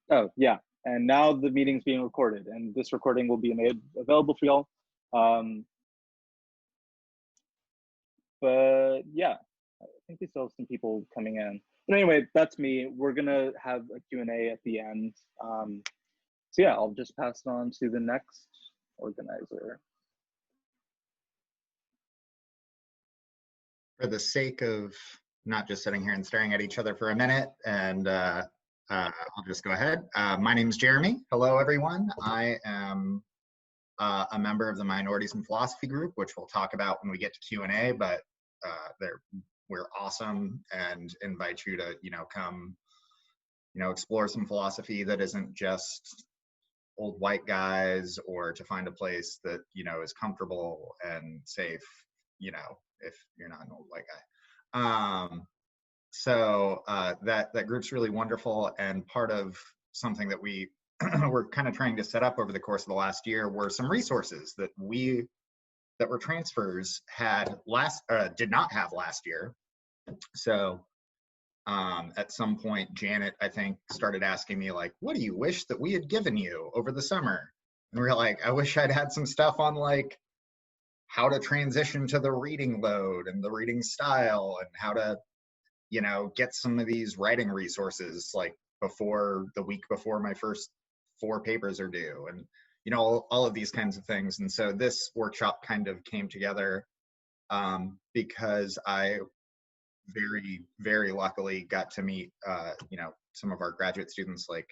Oh, yeah. And now the meeting's being recorded, and this recording will be made available for y'all. But yeah, I think we still have some people coming in. But anyway, that's me. We're gonna have a Q&A at the end. So yeah, I'll just pass it on to the next organizer. For the sake of not just sitting here and staring at each other for a minute, and I'll just go ahead. My name is Jeremy. Hello, everyone. I am a member of the Minorities and Philosophy group, which we'll talk about when we get to Q&A, but we're awesome and invite you to, come, explore some philosophy that isn't just old white guys, or to find a place that, is comfortable and safe, if you're not an old white guy. So that group's really wonderful, and part of something that we were kind of trying to set up over the course of the last year were some resources that were transfers did not have last year. So at some point, Janet, I think, started asking me, like, what do you wish that we had given you over the summer? And we were like, I wish I'd had some stuff on, like, how to transition to the reading load and the reading style, and how to, get some of these writing resources, like, the week before my first 4 papers are due, and, all of these kinds of things. And so this workshop kind of came together because I very, very luckily got to meet, some of our graduate students like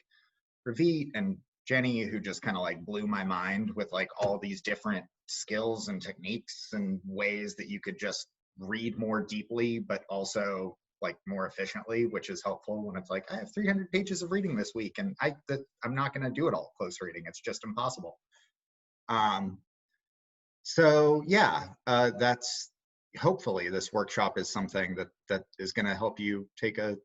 Ravit and Jenny, who just kind of like blew my mind with like all these different skills and techniques and ways that you could just read more deeply, but also like more efficiently, which is helpful when it's like, I have 300 pages of reading this week, and I'm not going to do it all close reading. It's just impossible. So yeah, that's hopefully this workshop is something that is going to help you take a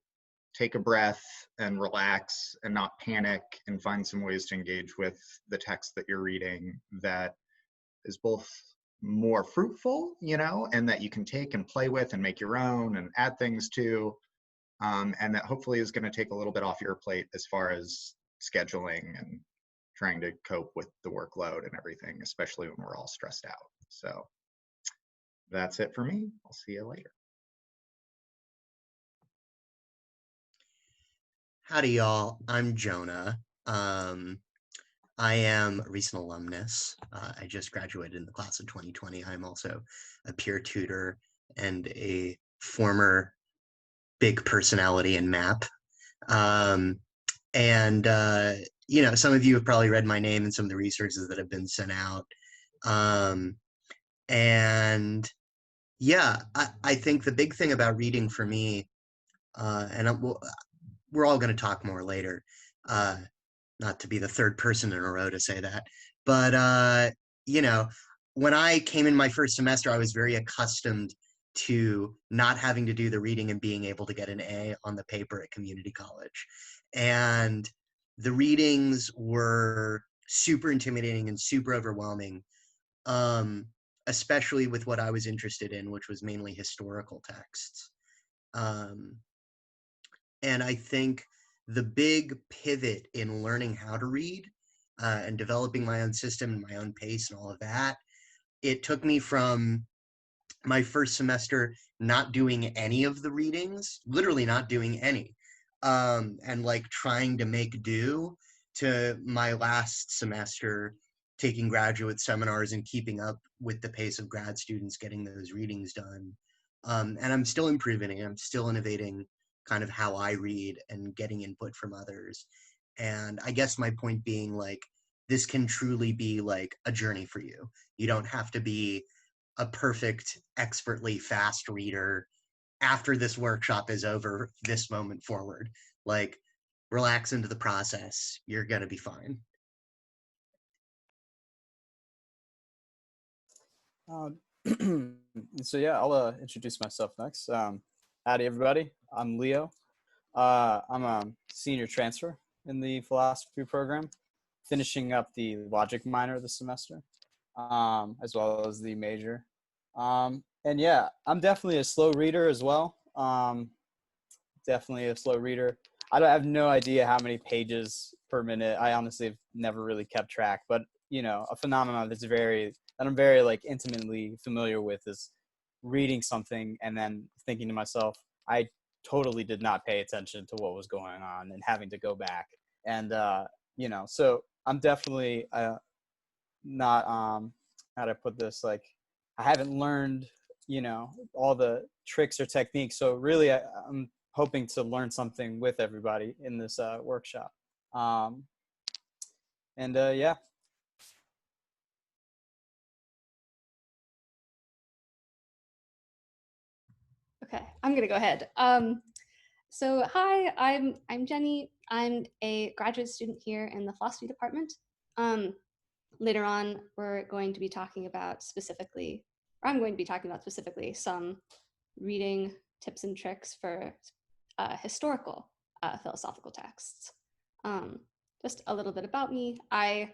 breath and relax and not panic, and find some ways to engage with the text that you're reading that is both more fruitful, and that you can take and play with and make your own and add things to, and that hopefully is going to take a little bit off your plate as far as scheduling and trying to cope with the workload and everything, especially when we're all stressed out. So that's it for me. I'll see you later. Howdy, y'all. I'm Jonah. I am a recent alumnus. I just graduated in the class of 2020. I'm also a peer tutor and a former big personality in MAP. Some of you have probably read my name in some of the resources that have been sent out. I think the big thing about reading for me, we're all going to talk more later, not to be the third person in a row to say that, but when I came in my first semester, I was very accustomed to not having to do the reading and being able to get an A on the paper at community college. And the readings were super intimidating and super overwhelming, especially with what I was interested in, which was mainly historical texts. And I think the big pivot in learning how to read and developing my own system and my own pace and all of that, it took me from my first semester not doing any of the readings, literally not doing any, and like trying to make do, to my last semester taking graduate seminars and keeping up with the pace of grad students getting those readings done. And I'm still improving, I'm still innovating kind of how I read and getting input from others. And I guess my point being, like, this can truly be like a journey for you. You don't have to be a perfect, expertly fast reader after this workshop is over, this moment forward. Like, relax into the process. You're going to be fine. So yeah, I'll introduce myself next. Howdy, everybody. I'm Leo. I'm a senior transfer in the philosophy program, finishing up the logic minor this semester, as well as the major. And yeah, I'm definitely a slow reader as well. Definitely a slow reader. I have no idea how many pages per minute. I honestly have never really kept track, but you know, a phenomenon that I'm very like intimately familiar with is reading something and then thinking to myself, I totally did not pay attention to what was going on and having to go back. And you know, so I'm definitely not how to put this, like I haven't learned, you know, all the tricks or techniques. So really I'm hoping to learn something with everybody in this workshop. And yeah. Okay, I'm gonna go ahead. So hi, I'm Jenny. I'm a graduate student here in the philosophy department. Later on, we're going to be talking about specifically, or I'm going to be talking about specifically some reading tips and tricks for historical philosophical texts. Just a little bit about me. I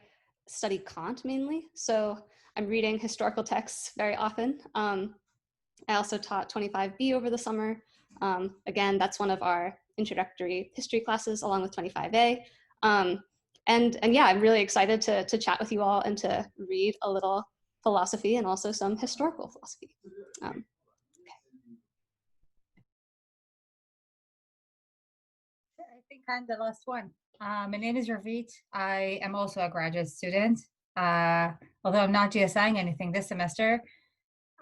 study Kant mainly, so I'm reading historical texts very often. I also taught 25B over the summer. Again, that's one of our introductory history classes along with 25A. And yeah, I'm really excited to chat with you all and to read a little philosophy and also some historical philosophy. I think I'm the last one. My name is Ravit. I am also a graduate student, although I'm not GSIing anything this semester.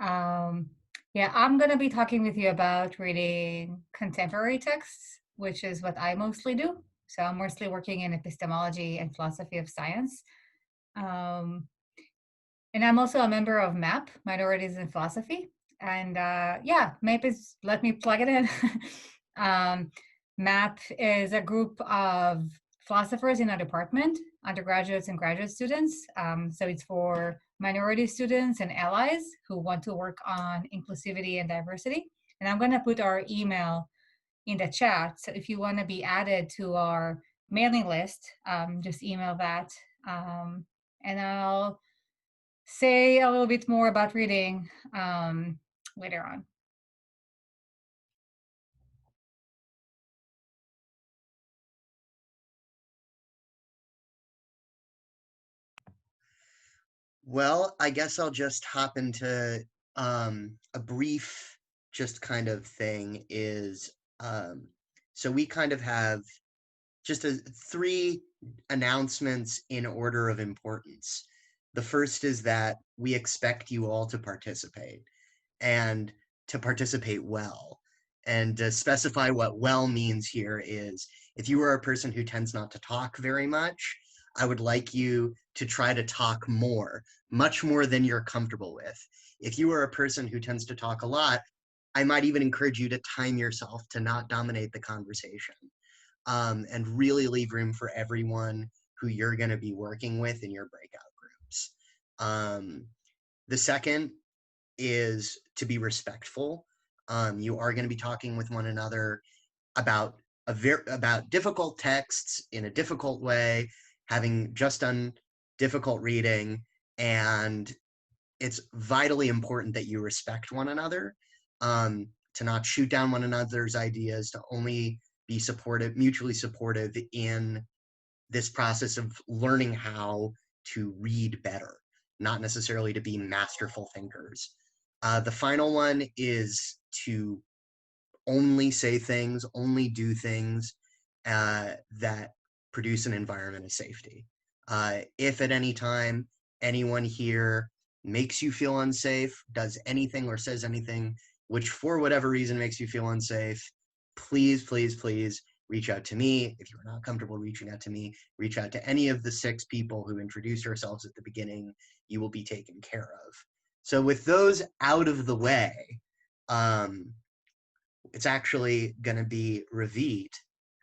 Yeah, I'm going to be talking with you about reading contemporary texts, which is what I mostly do. So I'm mostly working in epistemology and philosophy of science. And I'm also a member of MAP, Minorities and Philosophy. And yeah, MAP is, let me plug it in. MAP is a group of philosophers in our department, undergraduates and graduate students. So it's for minority students and allies who want to work on inclusivity and diversity. And I'm going to put our email in the chat. So if you want to be added to our mailing list, just email that. And I'll say a little bit more about reading later on. Well, I guess I'll just hop into a brief, just kind of thing is, so we kind of have just three announcements in order of importance. The first is that we expect you all to participate and to participate well. And to specify what well means here is, if you are a person who tends not to talk very much, I would like you to try to talk more, much more than you're comfortable with. If you are a person who tends to talk a lot, I might even encourage you to time yourself to not dominate the conversation, and really leave room for everyone who you're going to be working with in your breakout groups. The second is to be respectful. You are going to be talking with one another about about difficult texts in a difficult way, having just done difficult reading, and it's vitally important that you respect one another, to not shoot down one another's ideas, to only be supportive, mutually supportive in this process of learning how to read better, not necessarily to be masterful thinkers. The final one is to only say things, only do things that produce an environment of safety. If at any time anyone here makes you feel unsafe, does anything or says anything which for whatever reason makes you feel unsafe, please, please, please reach out to me. If you're not comfortable reaching out to me, reach out to any of the 6 people who introduced yourselves at the beginning. You will be taken care of. So with those out of the way, it's actually going to be Ravit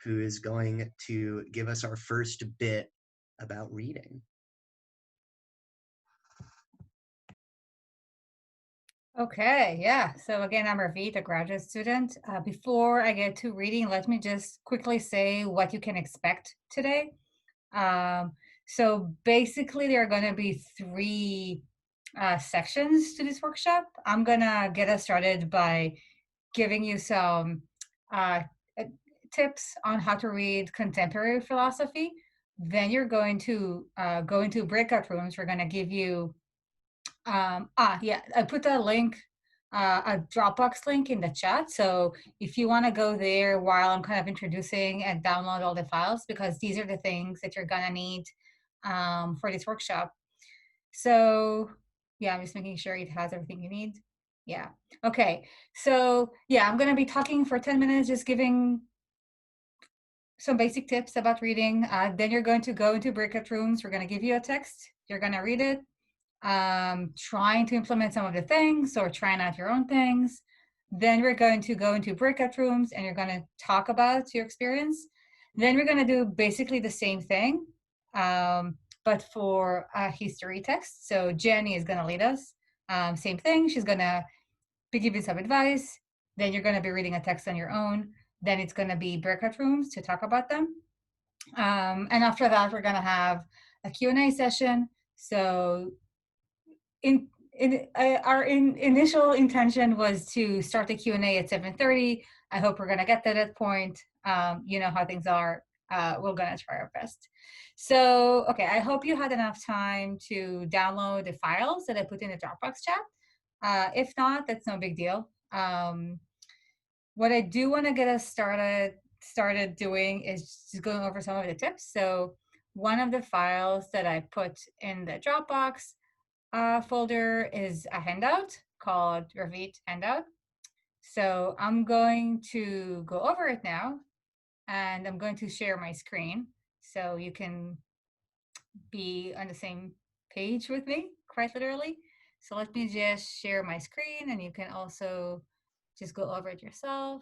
who is going to give us our first bit about reading. Okay, yeah. So again, I'm Ravit, a graduate student. Before I get to reading, let me just quickly say what you can expect today. So basically, there are going to be 3 sections to this workshop. I'm going to get us started by giving you some tips on how to read contemporary philosophy. Then you're going to go into breakout rooms. We're going to give you, yeah, I put a link, a Dropbox link in the chat. So if you want to go there while I'm kind of introducing and download all the files, because these are the things that you're going to need for this workshop. So yeah, I'm just making sure it has everything you need. Yeah. Okay. So yeah, I'm going to be talking for 10 minutes, just giving some basic tips about reading. Then you're going to go into breakout rooms. We're going to give you a text. You're going to read it, trying to implement some of the things or trying out your own things. Then we're going to go into breakout rooms and you're going to talk about your experience. Then we're going to do basically the same thing, but for a history text. So Jenny is going to lead us. Same thing. She's going to be giving some advice. Then you're going to be reading a text on your own. Then it's going to be breakout rooms to talk about them. And after that, we're going to have a Q&A session. So our initial intention was to start the Q&A at 7:30. I hope we're going to get to that point. You know how things are. We're going to try our best. So, okay, I hope you had enough time to download the files that I put in the Dropbox chat. If not, that's no big deal. What I do want to get us started doing is just going over some of the tips. So one of the files that I put in the Dropbox folder is a handout called Revit Handout. So I'm going to go over it now, and I'm going to share my screen so you can be on the same page with me, quite literally. So let me just share my screen, and you can also just go over it yourself.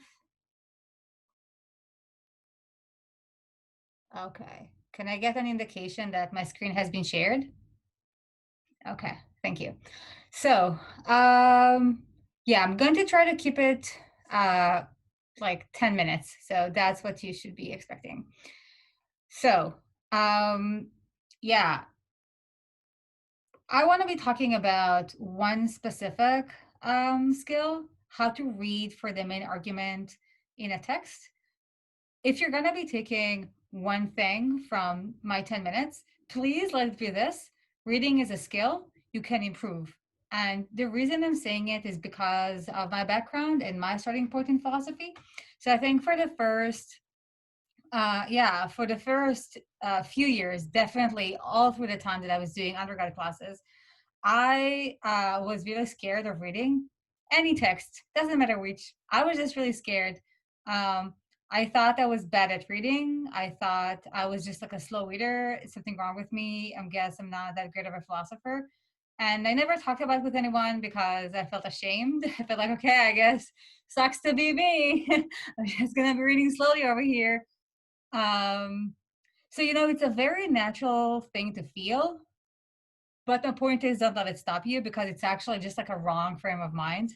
Okay, can I get an indication that my screen has been shared? Okay, thank you. So, yeah, I'm going to try to keep it like 10 minutes. So that's what you should be expecting. So, yeah, I want to be talking about one specific skill, how to read for the main argument in a text. If you're going to be taking one thing from my 10 minutes, please let it be this. Reading is a skill you can improve. And the reason I'm saying it is because of my background and my starting point in philosophy. So I think for the first, few years, definitely all through the time that I was doing undergrad classes, I was really scared of reading any text, doesn't matter which. I was just really scared. I thought I was bad at reading. I thought I was just like a slow reader. Is something wrong with me? I guess I'm not that great of a philosopher. And I never talked about it with anyone because I felt ashamed. I felt like, okay, I guess sucks to be me. I'm just gonna be reading slowly over here. So, you know, it's a very natural thing to feel. But the point is, don't let it stop you, because it's actually just like a wrong frame of mind.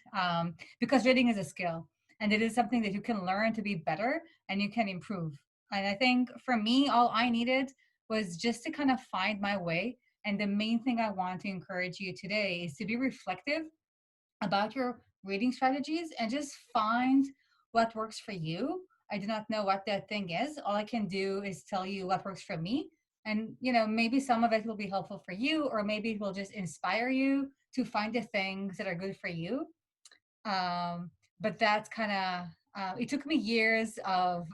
Because reading is a skill, and it is something that you can learn to be better and you can improve. And I think for me, all I needed was just to kind of find my way. And the main thing I want to encourage you today is to be reflective about your reading strategies and just find what works for you. I do not know what that thing is. All I can do is tell you what works for me. And, you know, maybe some of it will be helpful for you, or maybe it will just inspire you to find the things that are good for you. But that's kind of, it took me years of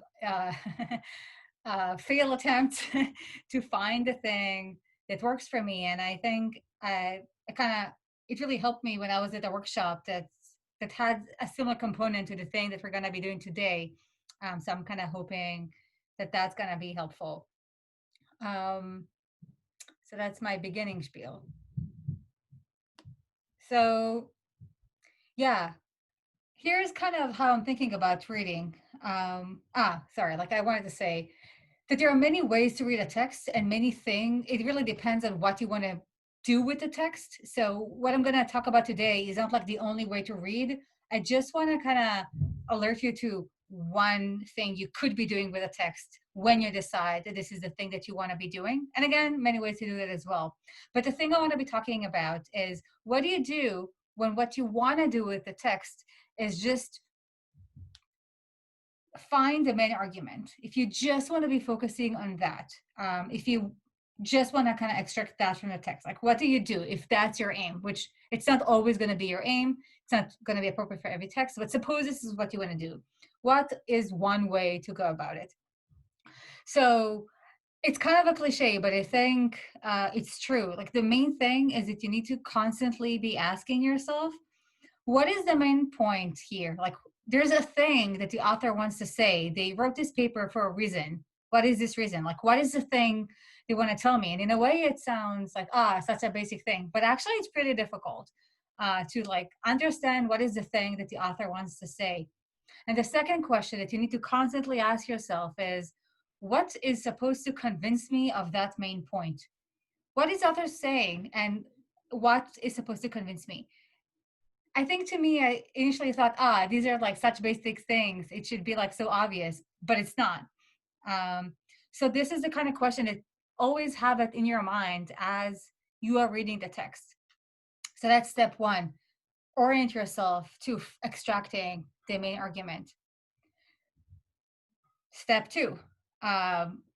fail attempts to find the thing that works for me. And I think it really helped me when I was at a workshop that had a similar component to the thing that we're going to be doing today. So I'm kind of hoping that that's going to be helpful. So that's my beginning spiel. So yeah, here's kind of how I'm thinking about reading. Sorry, like I wanted to say that there are many ways to read a text, and many things, it really depends on what you want to do with the text. So what I'm going to talk about today is not like the only way to read. I just want to kind of alert you to one thing you could be doing with a text when you decide that this is the thing that you want to be doing. And again, many ways to do it as well. But the thing I want to be talking about is, what do you do when what you want to do with the text is just find the main argument? If you just want to be focusing on that, if you just want to kind of extract that from the text, like what do you do if that's your aim, which it's not always going to be your aim. It's not going to be appropriate for every text, but suppose this is what you want to do. What is one way to go about it? So it's kind of a cliche, but I think it's true. Like the main thing is that you need to constantly be asking yourself, what is the main point here? Like there's a thing that the author wants to say. They wrote this paper for a reason. What is this reason? Like what is the thing they want to tell me? And in a way it sounds like, such a basic thing, but actually it's pretty difficult to like understand what is the thing that the author wants to say. And the second question that you need to constantly ask yourself is, what is supposed to convince me of that main point? What is the author saying and what is supposed to convince me? I think to me, I initially thought, these are like such basic things. It should be like so obvious, but it's not. So this is the kind of question that always have it in your mind as you are reading the text. So that's step one. Orient yourself to extracting the main argument. Step two,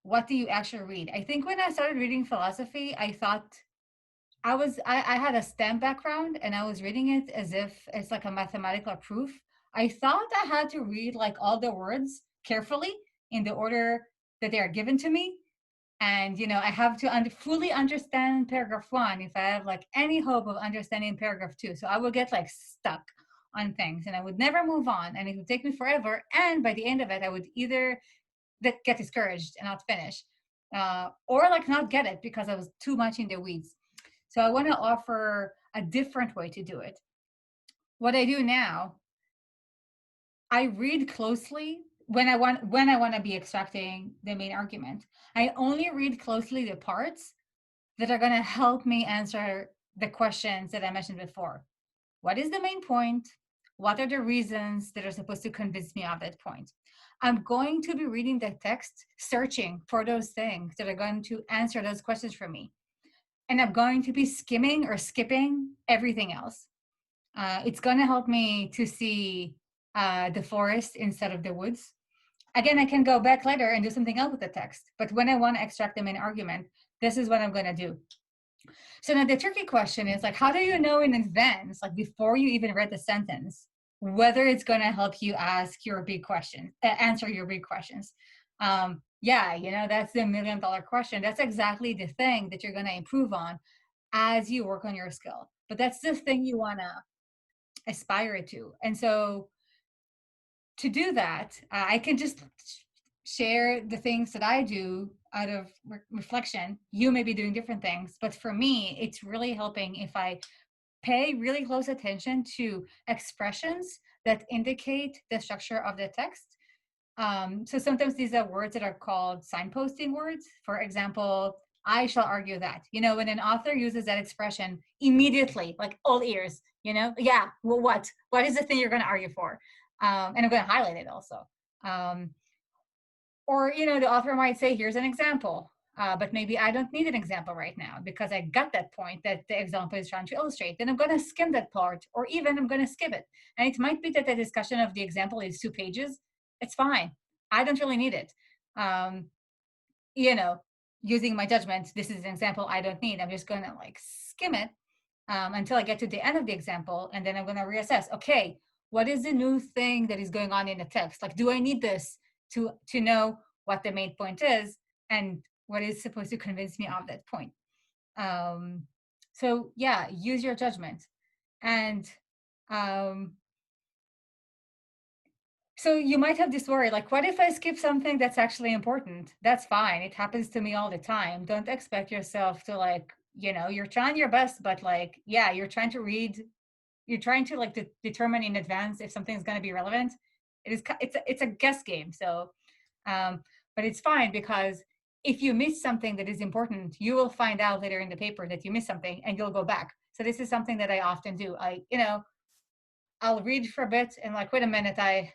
what do you actually read? I think when I started reading philosophy, I thought I had a STEM background and I was reading it as if it's like a mathematical proof. I thought I had to read like all the words carefully in the order that they are given to me. And, I have to fully understand paragraph 1 if I have like any hope of understanding paragraph 2. So I would get like stuck on things and I would never move on and it would take me forever. And by the end of it, I would either get discouraged and not finish or like not get it because I was too much in the weeds. So I want to offer a different way to do it. What I do now, I read closely when I want to be extracting the main argument. I only read closely the parts that are going to help me answer the questions that I mentioned before. What is the main point? What are the reasons that are supposed to convince me of that point? I'm going to be reading the text, searching for those things that are going to answer those questions for me. And I'm going to be skimming or skipping everything else. It's going to help me to see the forest instead of the woods. Again, I can go back later and do something else with the text. But when I want to extract the main argument, this is what I'm going to do. So now the tricky question is like, how do you know in advance, like before you even read the sentence, whether it's going to help you ask your big question, answer your big questions? That's the $1 million question. That's exactly the thing that you're going to improve on as you work on your skill. But that's the thing you want to aspire to. And so to do that, I can just share the things that I do out of reflection. You may be doing different things, but for me, it's really helping if I pay really close attention to expressions that indicate the structure of the text. So sometimes these are words that are called signposting words. For example, I shall argue that, when an author uses that expression immediately, like all ears, well, what is the thing you're going to argue for? And I'm going to highlight it also. Or, the author might say, here's an example, but maybe I don't need an example right now because I got that point that the example is trying to illustrate. Then I'm going to skim that part, or even I'm going to skip it. And it might be that the discussion of the example is 2 pages. It's fine. I don't really need it. Using my judgment, this is an example I don't need. I'm just going to like skim it until I get to the end of the example. And then I'm going to reassess, okay, what is the new thing that is going on in the text? Like, do I need this to know what the main point is and what is supposed to convince me of that point? So yeah, use your judgment. And so you might have this worry, like, what if I skip something that's actually important? That's fine. It happens to me all the time. Don't expect yourself to like, you're trying your best, but like, yeah, you're trying to read, you're trying to like determine in advance if something's going to be relevant. It's a guess game. So, but it's fine because if you miss something that is important, you will find out later in the paper that you missed something and you'll go back. So this is something that I often do. I'll read for a bit and like, wait a minute, I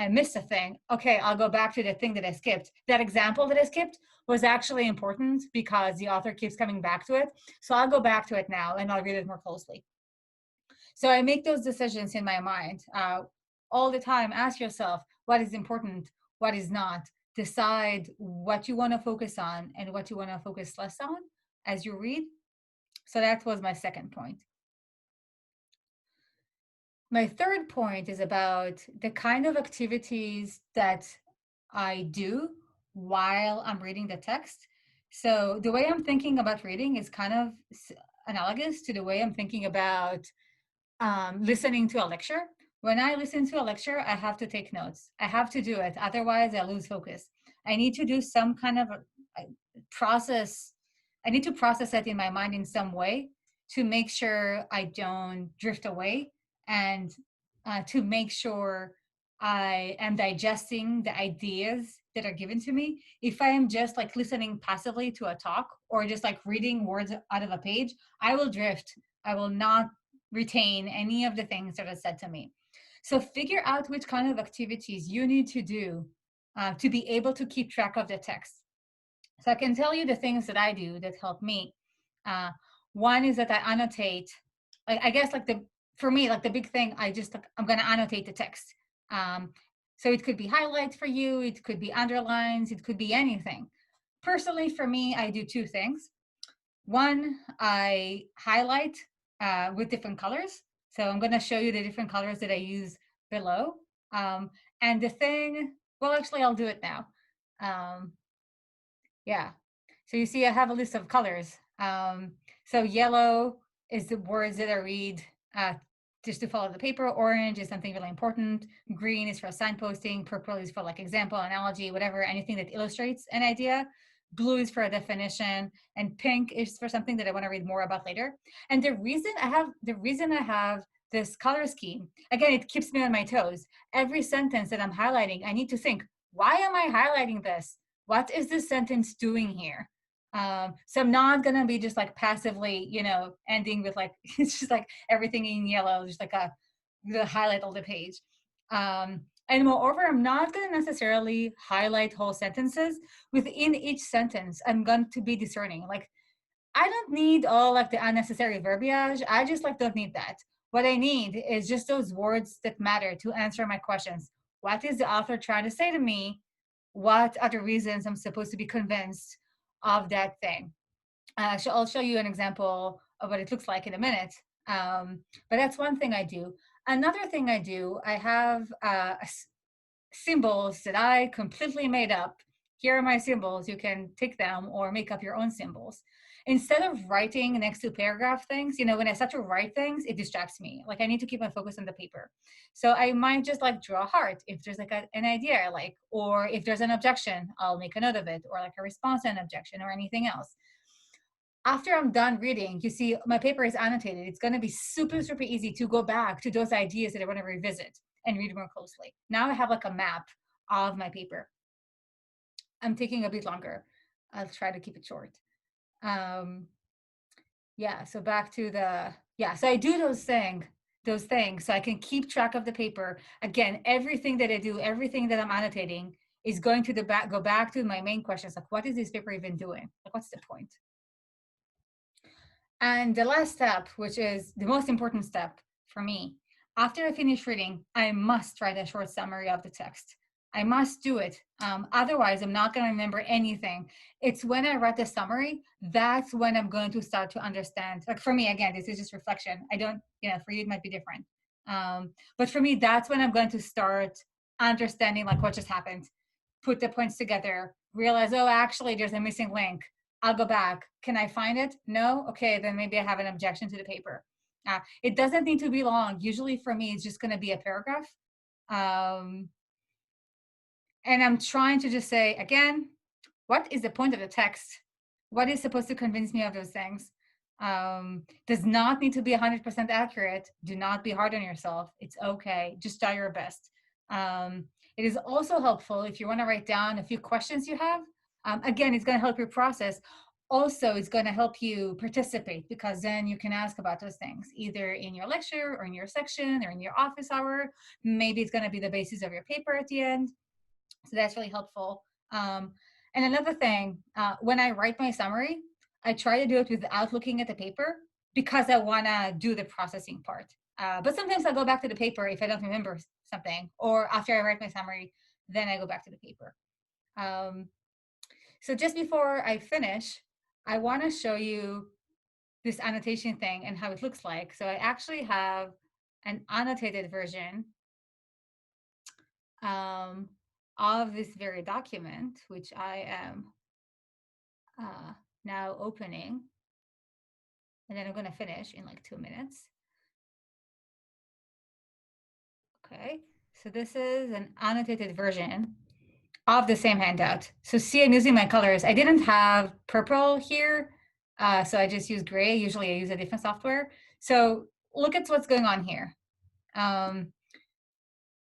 missed a thing. Okay, I'll go back to the thing that I skipped. That example that I skipped was actually important because the author keeps coming back to it. So I'll go back to it now and I'll read it more closely. So I make those decisions in my mind all the time. Ask yourself, what is important, what is not, decide what you want to focus on and what you want to focus less on as you read. So that was my second point. My third point is about the kind of activities that I do while I'm reading the text. So the way I'm thinking about reading is kind of analogous to the way I'm thinking about listening to a lecture. When I listen to a lecture, I have to take notes. I have to do it. Otherwise, I lose focus. I need to do some kind of process. I need to process it in my mind in some way to make sure I don't drift away, and to make sure I am digesting the ideas that are given to me. If I am just like listening passively to a talk or just like reading words out of a page, I will drift. I will not retain any of the things that are said to me. So figure out which kind of activities you need to do to be able to keep track of the text. So I can tell you the things that I do that help me. One is that I annotate. I guess like for me, like the big thing, I'm going to annotate the text. So it could be highlights for you. It could be underlines. It could be anything. Personally, for me, I do two things. One, I highlight with different colors. So I'm going to show you the different colors that I use below. And the thing, well, actually, I'll do it now. Yeah. So you see, I have a list of colors. So yellow is the words that I read just to follow the paper. Orange is something really important. Green is for signposting. Purple is for like example, analogy, whatever, anything that illustrates an idea. Blue is for a definition, and pink is for something that I want to read more about later. And the reason I have this color scheme, again, it keeps me on my toes. Every sentence that I'm highlighting, I need to think, why am I highlighting this? What is this sentence doing here? So I'm not gonna be just like passively, ending with like, it's just like everything in yellow, just like the highlight of the page. And moreover, I'm not gonna necessarily highlight whole sentences. Within each sentence, I'm going to be discerning. Like, I don't need all like the unnecessary verbiage. I just like don't need that. What I need is just those words that matter to answer my questions. What is the author trying to say to me? What are the reasons I'm supposed to be convinced of that thing? So I'll show you an example of what it looks like in a minute. But that's one thing I do. Another thing I do, I have symbols that I completely made up. Here are my symbols. You can take them or make up your own symbols. Instead of writing next to paragraph things, when I start to write things, it distracts me. Like I need to keep my focus on the paper. So I might just like draw a heart if there's like an idea I like, or if there's an objection, I'll make a note of it, or like a response to an objection or anything else. After I'm done reading, you see my paper is annotated. It's going to be super, super easy to go back to those ideas that I want to revisit and read more closely. Now I have like a map of my paper. I'm taking a bit longer. I'll try to keep it short. Yeah, so back to so I do those things so I can keep track of the paper. Again, everything that I do, everything that I'm annotating is going to go back to my main questions, like what is this paper even doing? Like what's the point? And the last step, which is the most important step for me, after I finish reading, I must write a short summary of the text. I must do it. Otherwise, I'm not going to remember anything. It's when I write the summary, that's when I'm going to start to understand. Like for me, again, this is just reflection. I don't, for you, it might be different. But for me, that's when I'm going to start understanding like what just happened, put the points together, realize, oh, actually, there's a missing link. I'll go back. Can I find it? No? Okay, then maybe I have an objection to the paper. It doesn't need to be long. Usually for me, it's just going to be a paragraph. And I'm trying to just say, again, what is the point of the text? What is supposed to convince me of those things? Does not need to be 100% accurate. Do not be hard on yourself. It's okay. Just try your best. It is also helpful if you want to write down a few questions you have. Again, it's going to help your process. Also, it's going to help you participate because then you can ask about those things, either in your lecture or in your section or in your office hour. Maybe it's going to be the basis of your paper at the end. So that's really helpful. And another thing, when I write my summary, I try to do it without looking at the paper because I want to do the processing part. But sometimes I'll go back to the paper if I don't remember something, or after I write my summary, then I go back to the paper. So just before I finish, I want to show you this annotation thing and how it looks like. So I actually have an annotated version of this very document, which I am now opening. And then I'm going to finish in like 2 minutes. Okay, so this is an annotated version of the same handout. So see, I'm using my colors. I didn't have purple here, so I just used gray. Usually I use a different software. So look at what's going on here.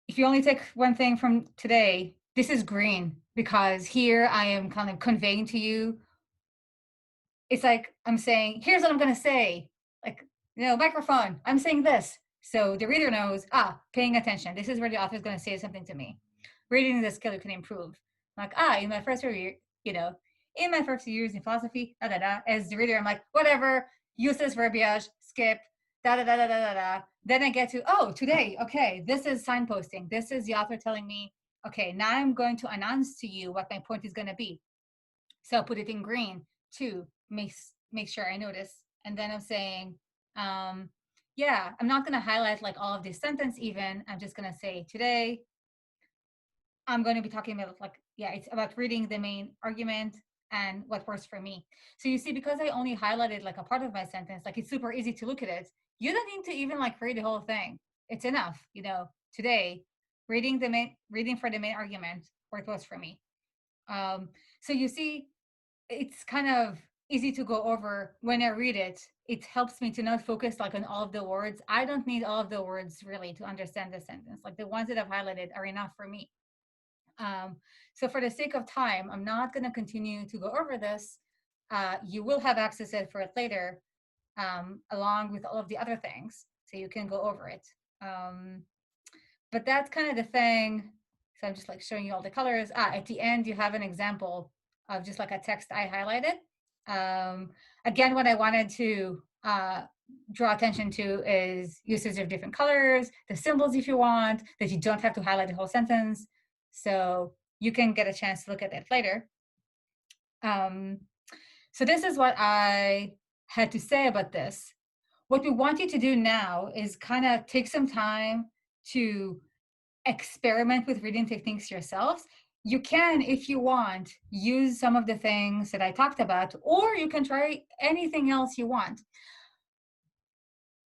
If you only take one thing from today, this is green because here I am kind of conveying to you. It's like I'm saying, here's what I'm going to say. Like, microphone, I'm saying this. So the reader knows, paying attention. This is where the author is going to say something to me. Reading the skill you can improve. Like, in my first year, in my first few years in philosophy, as the reader, I'm like, whatever, useless verbiage, skip, Then I get to, today, okay, this is signposting. This is the author telling me, okay, now I'm going to announce to you what my point is going to be. So I'll put it in green to make sure I notice. And then I'm saying, I'm not going to highlight like all of this sentence even. I'm just going to say today, I'm going to be talking about it's about reading the main argument and what works for me. So you see, because I only highlighted like a part of my sentence, like it's super easy to look at it. You don't need to even like read the whole thing. It's enough, today, reading for the main argument what works for me. So you see, it's kind of easy to go over when I read it. It helps me to not focus like on all of the words. I don't need all of the words really to understand the sentence. Like the ones that I've highlighted are enough for me. So for the sake of time, I'm not going to continue to go over this. You will have access for it later, along with all of the other things, so you can go over it. But that's kind of the thing. So I'm just like showing you all the colors. At the end, you have an example of just like a text I highlighted. Again, what I wanted to draw attention to is usage of different colors, the symbols if you want, that you don't have to highlight the whole sentence. So you can get a chance to look at it later. So this is what I had to say about this. What we want you to do now is kind of take some time to experiment with reading techniques yourselves. You can, if you want, use some of the things that I talked about, or you can try anything else you want.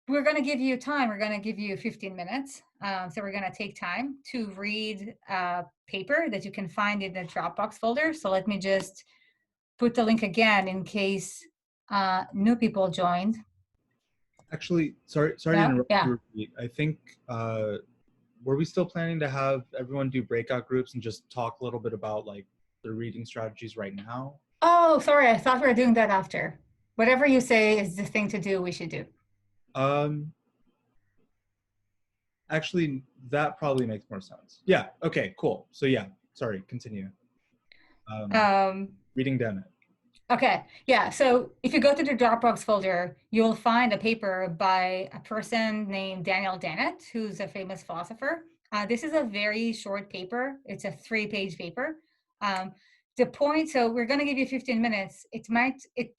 We're going to give you time. We're going to give you 15 minutes. So we're going to take time to read a paper that you can find in the Dropbox folder. So let me just put the link again in case new people joined. Actually, sorry to interrupt you. I think, were we still planning to have everyone do breakout groups and just talk a little bit about like their reading strategies right now? Oh, sorry. I thought we were doing that after. Whatever you say is the thing to do, we should do. Actually, that probably makes more sense. Yeah. Okay, cool. So yeah, sorry, continue. Reading demo. Okay, yeah, so if you go to the Dropbox folder, you'll find a paper by a person named Daniel Dennett, who's a famous philosopher. This is a very short paper. It's a 3-page paper. The point, so we're gonna give you 15 minutes. It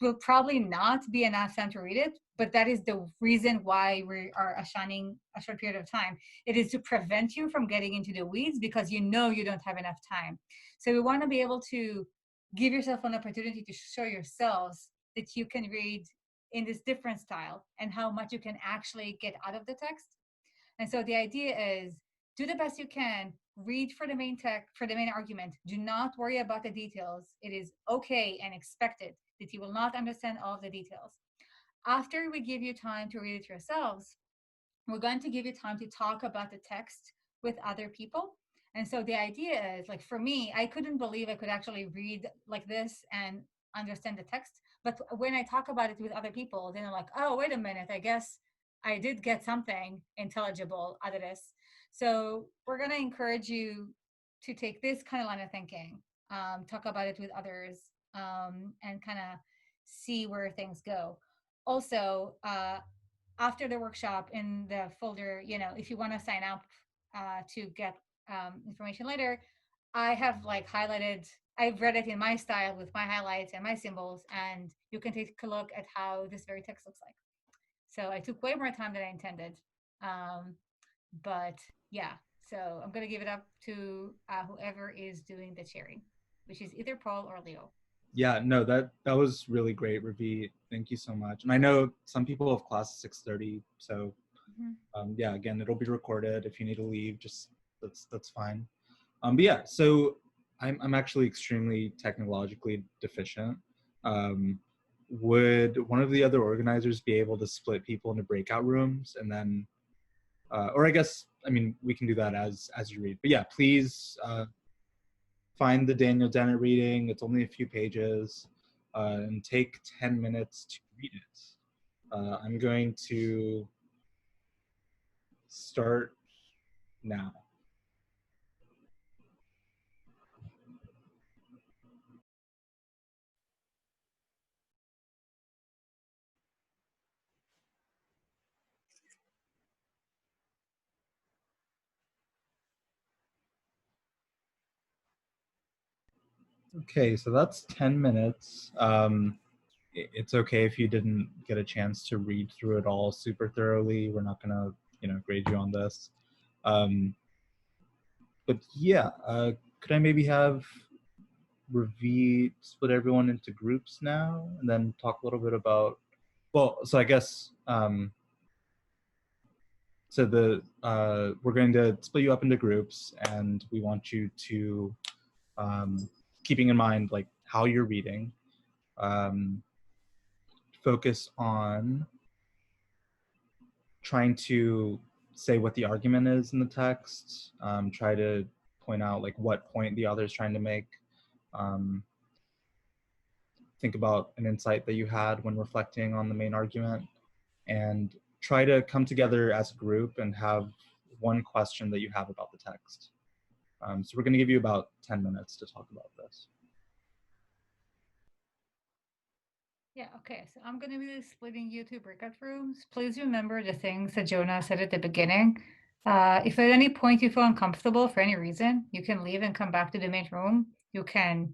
will probably not be enough time to read it, but that is the reason why we are assigning a short period of time. It is to prevent you from getting into the weeds because you know you don't have enough time. So we wanna be able to give yourself an opportunity to show yourselves that you can read in this different style and how much you can actually get out of the text. And so the idea is do the best you can, read for the main text, for the main argument. Do not worry about the details. It is okay and expected that you will not understand all of the details. After we give you time to read it yourselves, we're going to give you time to talk about the text with other people. And so the idea is, like, for me, I couldn't believe I could actually read like this and understand the text. But when I talk about it with other people, then I'm like, oh, wait a minute, I guess I did get something intelligible out of this. So we're going to encourage you to take this kind of line of thinking, talk about it with others, and kind of see where things go. Also, after the workshop in the folder, if you want to sign up to get information later, I have like highlighted I've read it in my style with my highlights and my symbols, and you can take a look at how this very text looks like. So I took way more time than I intended. But yeah, so I'm going to give it up to whoever is doing the sharing, which is either Paul or Leo. Yeah, no, that was really great, Ravi. Thank you so much. And I know some people have class at 6:30, so yeah, again, it'll be recorded. If you need to leave, just that's fine. But yeah, so I'm actually extremely technologically deficient. Would one of the other organizers be able to split people into breakout rooms, and then, or I guess, I mean, we can do that as you read. But yeah, please find the Daniel Dennett reading. It's only a few pages, and take 10 minutes to read it. I'm going to start now. Okay, so that's 10 minutes. It's okay if you didn't get a chance to read through it all super thoroughly. We're not gonna, grade you on this. But yeah, could I maybe have Ravi split everyone into groups now, and then talk a little bit about, well, so I guess, so we're going to split you up into groups, and we want you to, keeping in mind like how you're reading, focus on trying to say what the argument is in the text, try to point out like what point the author is trying to make, think about an insight that you had when reflecting on the main argument, and try to come together as a group and have one question that you have about the text. So we're going to give you about 10 minutes to talk about this. Yeah, okay, so I'm going to be splitting you to breakout rooms. Please remember the things that Jonah said at the beginning. If at any point you feel uncomfortable for any reason, you can leave and come back to the main room. You can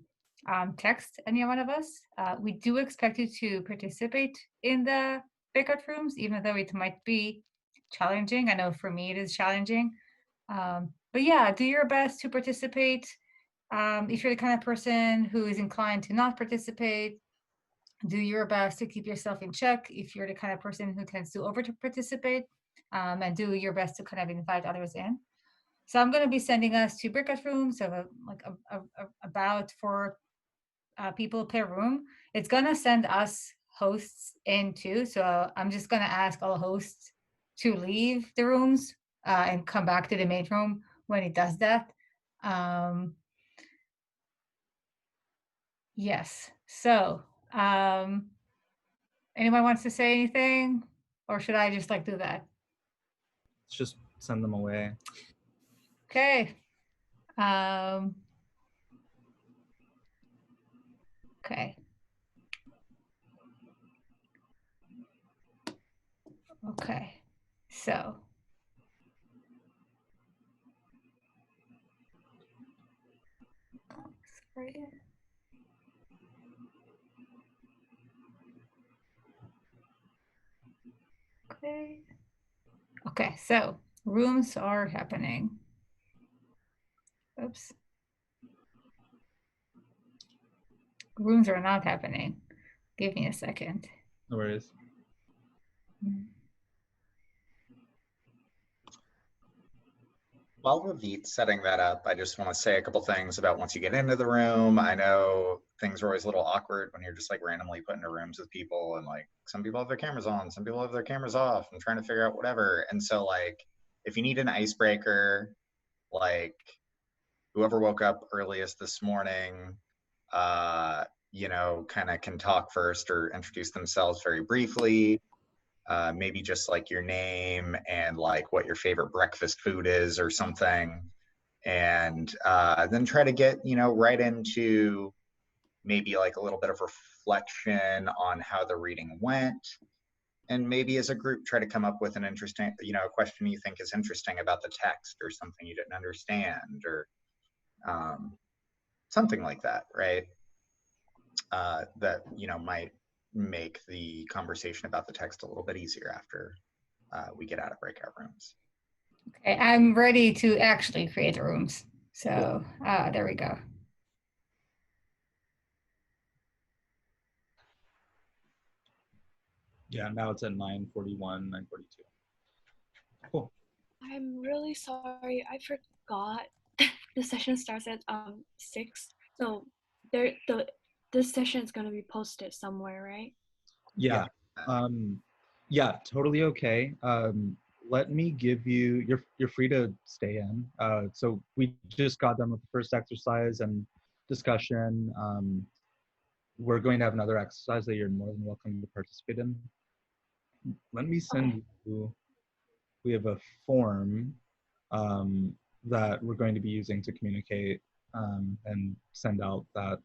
text any one of us. We do expect you to participate in the breakout rooms, even though it might be challenging. I know for me it is challenging. But yeah, do your best to participate. If you're the kind of person who is inclined to not participate, do your best to keep yourself in check. If you're the kind of person who tends to over participate, and do your best to kind of invite others in. So I'm going to be sending us to breakout rooms of about 4 people per room. It's going to send us hosts in too. So I'm just going to ask all hosts to leave the rooms and come back to the main room when it does that. Yes. So anyone wants to say anything, or should I just do that? Let's just send them away. Okay. Okay. Okay. So. Sorry. Okay. Okay, so rooms are happening. Oops. Rooms are not happening. Give me a second. No worries. While Ravit's setting that up, I just want to say a couple things about once you get into the room. I know things are always a little awkward when you're just randomly put into rooms with people, and some people have their cameras on, some people have their cameras off, and trying to figure out whatever. And so if you need an icebreaker, whoever woke up earliest this morning, kind of can talk first or introduce themselves very briefly. Maybe just your name and what your favorite breakfast food is or something. And then try to get, right into maybe a little bit of reflection on how the reading went. And maybe as a group, try to come up with an interesting, a question you think is interesting about the text or something you didn't understand, or something like that, right? That, you know, might make the conversation about the text a little bit easier after we get out of breakout rooms. Okay, I'm ready to actually create the rooms. So there we go. Yeah, now it's at 9:41, 9:42. Cool. I'm really sorry. I forgot the session starts at 6. So this session is gonna be posted somewhere, right? Yeah. Yeah, totally okay. Let me give you, you're free to stay in. So we just got done with the first exercise and discussion. We're going to have another exercise that you're more than welcome to participate in. Let me send you, we have a form that we're going to be using to communicate and send out that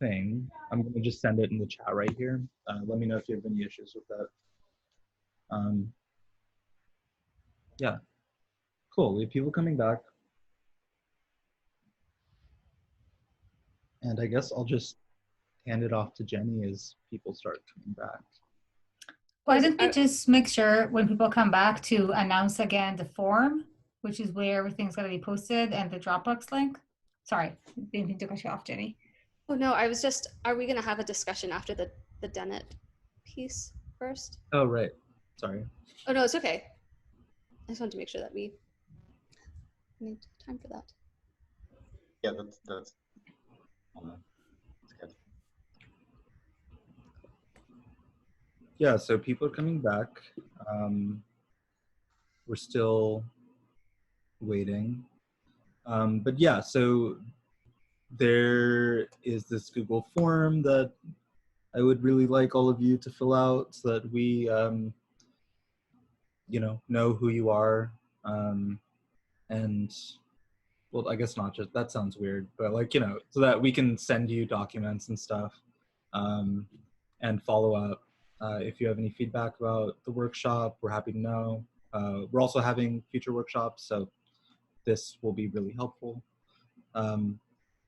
thing. I'm going to just send it in the chat right here. Let me know if you have any issues with that. Yeah, cool. We have people coming back. And I guess I'll just hand it off to Jenny as people start coming back. Why don't we just make sure when people come back to announce again the form, which is where everything's going to be posted, and the Dropbox link? Sorry, didn't mean to cut you off, Jenny. Oh no, I was just, are we going to have a discussion after the Dennett piece first? Oh, right. Sorry. Oh no, it's okay. I just wanted to make sure that we made time for that. Yeah, that's good. Yeah, so people are coming back. We're still waiting. But yeah, so there is this Google form that I would really like all of you to fill out so that we, you know who you are. And well, I guess not just, that sounds weird, but like, you know, so that we can send you documents and stuff and follow up. If you have any feedback about the workshop, we're happy to know. We're also having future workshops, so this will be really helpful.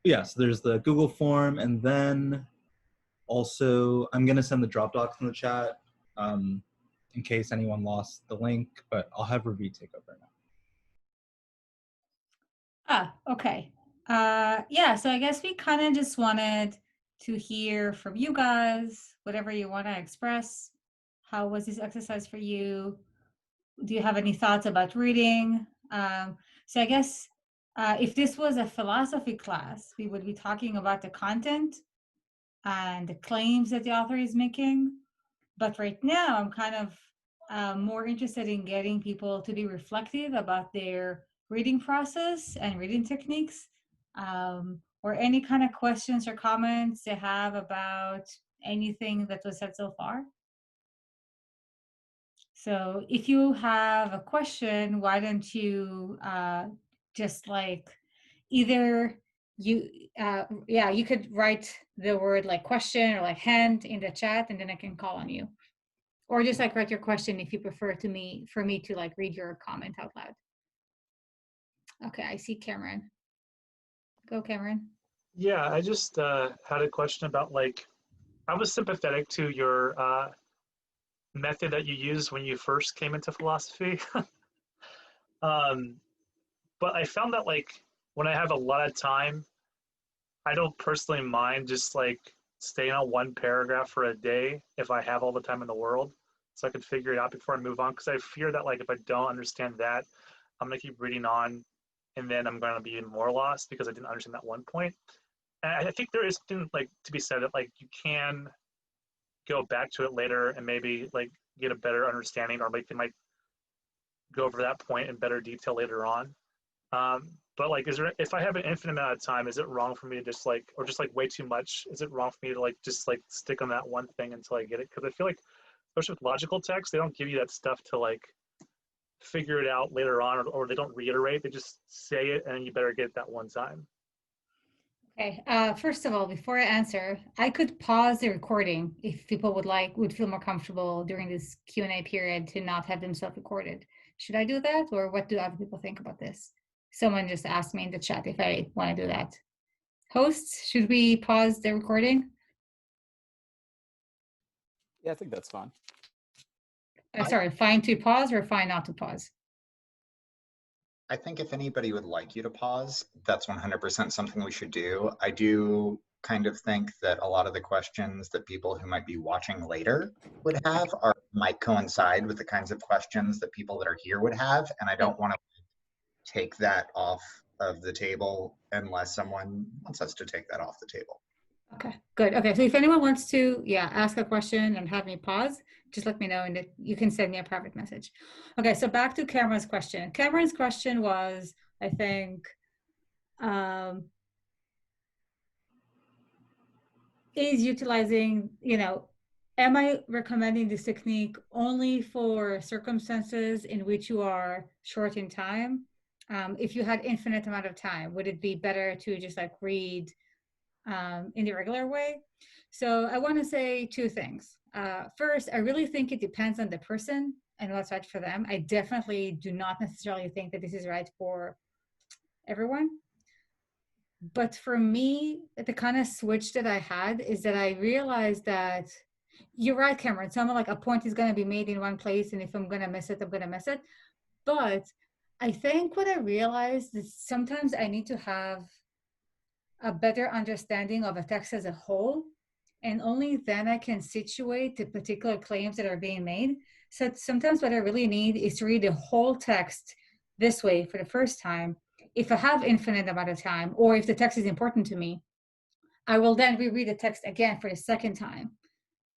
Yeah, so there's the Google form, and then also I'm gonna send the Dropbox in the chat in case anyone lost the link, but I'll have Ravi take over now. Okay. Yeah, so I guess we kind of just wanted to hear from you guys, whatever you want to express. How was this exercise for you? Do you have any thoughts about reading? So I guess if this was a philosophy class, we would be talking about the content and the claims that the author is making. But right now, I'm kind of more interested in getting people to be reflective about their reading process and reading techniques, or any kind of questions or comments they have about anything that was said so far. So if you have a question, why don't you just like either you, yeah, you could write the word like question or like hand in the chat, and then I can call on you. Or just like write your question if you prefer for me to like read your comment out loud. Okay, I see Cameron. Go, Cameron. Yeah, I just had a question about, like, I was sympathetic to your method that you used when you first came into philosophy. But I found that, like, when I have a lot of time, I don't personally mind just like staying on one paragraph for a day if I have all the time in the world, so I can figure it out before I move on. Because I fear that, like, if I don't understand that, I'm gonna keep reading on, and then I'm gonna be even more lost because I didn't understand that one point. And I think there is something like to be said that, like, you can go back to it later and maybe like get a better understanding, or like they might go over that point in better detail later on. But like, is there, if I have an infinite amount of time, is it wrong for me to just like, or just like way too much, is it wrong for me to like just like stick on that one thing until I get it? Because I feel like, especially with logical text, they don't give you that stuff to like figure it out later on, or they don't reiterate, they just say it and you better get it that one time. Okay, first of all, before I answer, I could pause the recording if people would feel more comfortable during this Q&A period to not have themselves recorded. Should I do that, or what do other people think about this? Someone just asked me in the chat if I want to do that. Hosts, should we pause the recording? Yeah, I think that's fine. Sorry, fine to pause or fine not to pause? I think if anybody would like you to pause, that's 100% something we should do. I do kind of think that a lot of the questions that people who might be watching later would have might coincide with the kinds of questions that people that are here would have, and I don't want to take that off of the table unless someone wants us to take that off the table. Okay, good. Okay, so if anyone wants to, ask a question and have me pause, just let me know and you can send me a private message. Okay, so back to Cameron's question. Cameron's question was, I think, is utilizing, am I recommending this technique only for circumstances in which you are short in time? If you had infinite amount of time, would it be better to just like read in the regular way? So I want to say two things. First, I really think it depends on the person and what's right for them. I definitely do not necessarily think that this is right for everyone. But for me, the kind of switch that I had is that I realized that you're right, Cameron. Someone like a point is going to be made in one place, and if I'm going to miss it, I'm going to miss it. But I think what I realized is sometimes I need to have a better understanding of a text as a whole, and only then I can situate the particular claims that are being made. So sometimes what I really need is to read the whole text this way for the first time. If I have infinite amount of time, or if the text is important to me, I will then reread the text again for the second time,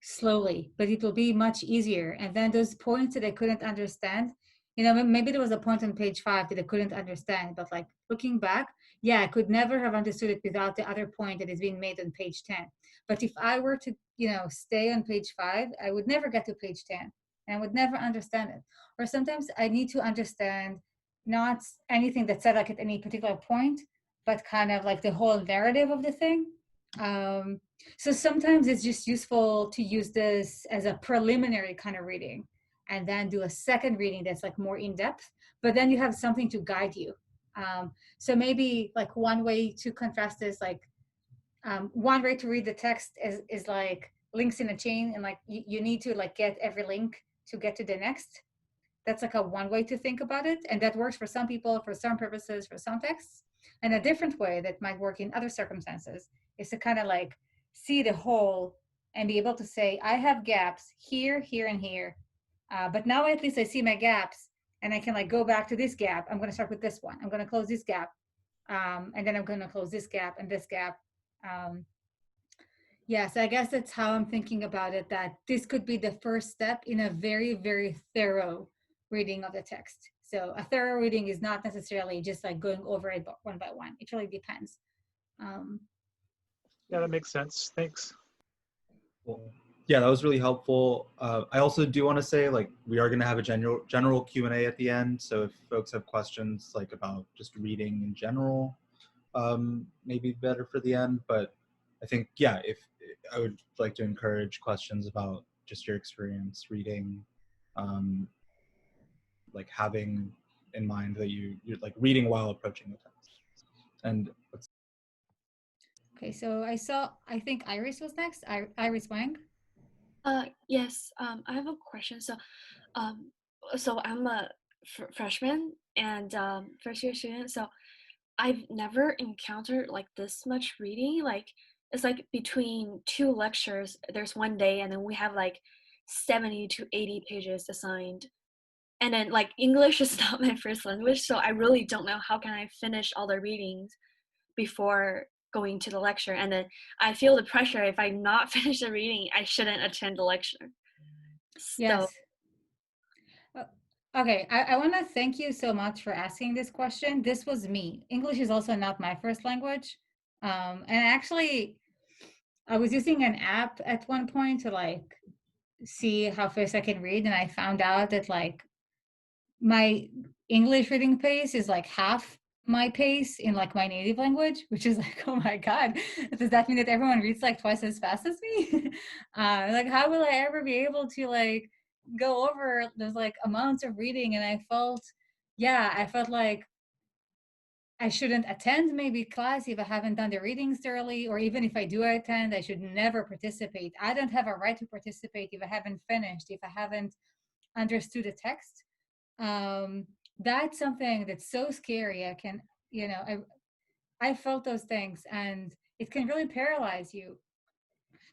slowly, but it will be much easier. And then those points that I couldn't understand, maybe there was a point on page 5 that I couldn't understand, but like looking back, I could never have understood it without the other point that is being made on page 10. But if I were to, stay on page 5, I would never get to page 10 and I would never understand it. Or sometimes I need to understand not anything that's said like at any particular point, but kind of like the whole narrative of the thing. So sometimes it's just useful to use this as a preliminary kind of reading and then do a second reading that's like more in depth, but then you have something to guide you. So maybe like one way to contrast this, like one way to read the text is like links in a chain, and like you need to like get every link to get to the next. That's like a one way to think about it. And that works for some people, for some purposes, for some texts. And a different way that might work in other circumstances is to kind of like see the whole and be able to say, I have gaps here, here, and here. But now at least I see my gaps and I can like go back to this gap. I'm going to start with this one. I'm going to close this gap. And then I'm going to close this gap and this gap. So I guess that's how I'm thinking about it, that this could be the first step in a very, very thorough reading of the text. So a thorough reading is not necessarily just like going over it one by one. It really depends. Yeah, that makes sense. Thanks. Cool. Yeah, that was really helpful. I also do want to say, like, we are going to have a general Q&A at the end. So if folks have questions like about just reading in general, maybe better for the end. But I think, if I would like to encourage questions about just your experience reading, like having in mind that you're like reading while approaching the text. And okay, so I think Iris was next. Iris Wang. Yes, I have a question. So I'm a freshman and first year student. So I've never encountered like this much reading. Like it's like between 2 lectures, there's one day, and then we have like 70 to 80 pages assigned. And then like English is not my first language, so I really don't know how can I finish all the readings before going to the lecture. And then I feel the pressure, if I not finish the reading, I shouldn't attend the lecture. Yes. Okay, I want to thank you so much for asking this question. This was me. English is also not my first language. And actually, I was using an app at one point to like see how fast I can read, and I found out that like my English reading pace is like half my pace in like my native language, which is like, oh my God, does that mean that everyone reads like twice as fast as me? Like, how will I ever be able to like go over those like amounts of reading? And I felt like I shouldn't attend maybe class if I haven't done the readings thoroughly, or even if I do attend, I should never participate. I don't have a right to participate if I haven't finished, if I haven't understood the text. That's something that's so scary. I can, I felt those things, and it can really paralyze you.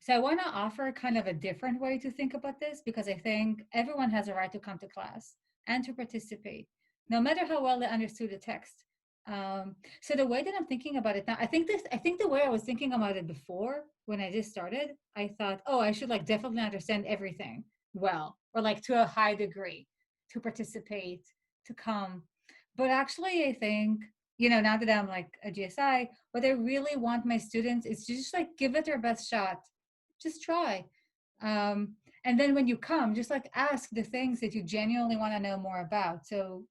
So I want to offer kind of a different way to think about this, because I think everyone has a right to come to class and to participate, no matter how well they understood the text. So the way that I'm thinking about it now, I think the way I was thinking about it before, when I just started, I thought, oh, I should like definitely understand everything well, or like to a high degree, to participate, to come. But actually, I think, now that I'm like a GSI, what I really want my students is to just like give it their best shot. Just try. And then when you come, just like ask the things that you genuinely want to know more about. So,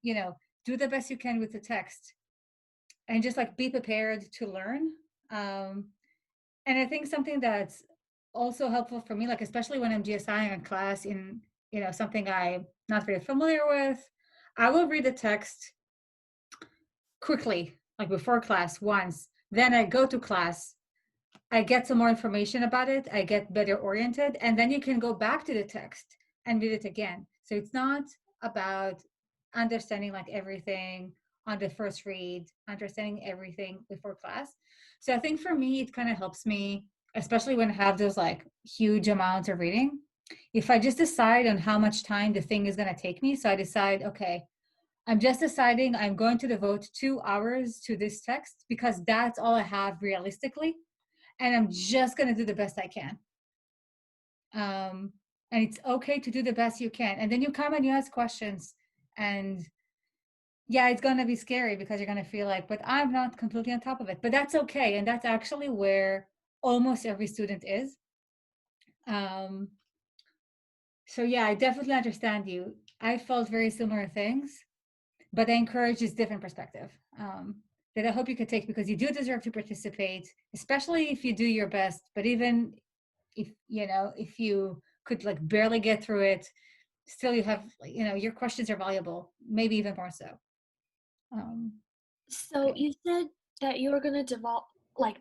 do the best you can with the text, and just like be prepared to learn. And I think something that's also helpful for me, like especially when I'm GSIing a class in, something I'm not very familiar with, I will read the text quickly, like before class once. Then I go to class, I get some more information about it, I get better oriented, and then you can go back to the text and read it again. So it's not about understanding like everything on the first read, understanding everything before class. So I think for me, it kind of helps me, especially when I have those like huge amounts of reading. If I just decide on how much time the thing is going to take me, so I decide, okay, I'm just deciding I'm going to devote 2 hours to this text because that's all I have realistically, and I'm just going to do the best I can. And it's okay to do the best you can. And then you come and you ask questions, and yeah, it's going to be scary because you're going to feel like, but I'm not completely on top of it. But that's okay. And that's actually where almost every student is. So yeah, I definitely understand you. I felt very similar things, but I encourage this different perspective that I hope you could take, because you do deserve to participate, especially if you do your best. But even if you could like barely get through it, still you have, your questions are valuable, maybe even more so. So Okay. you said that you were gonna devote like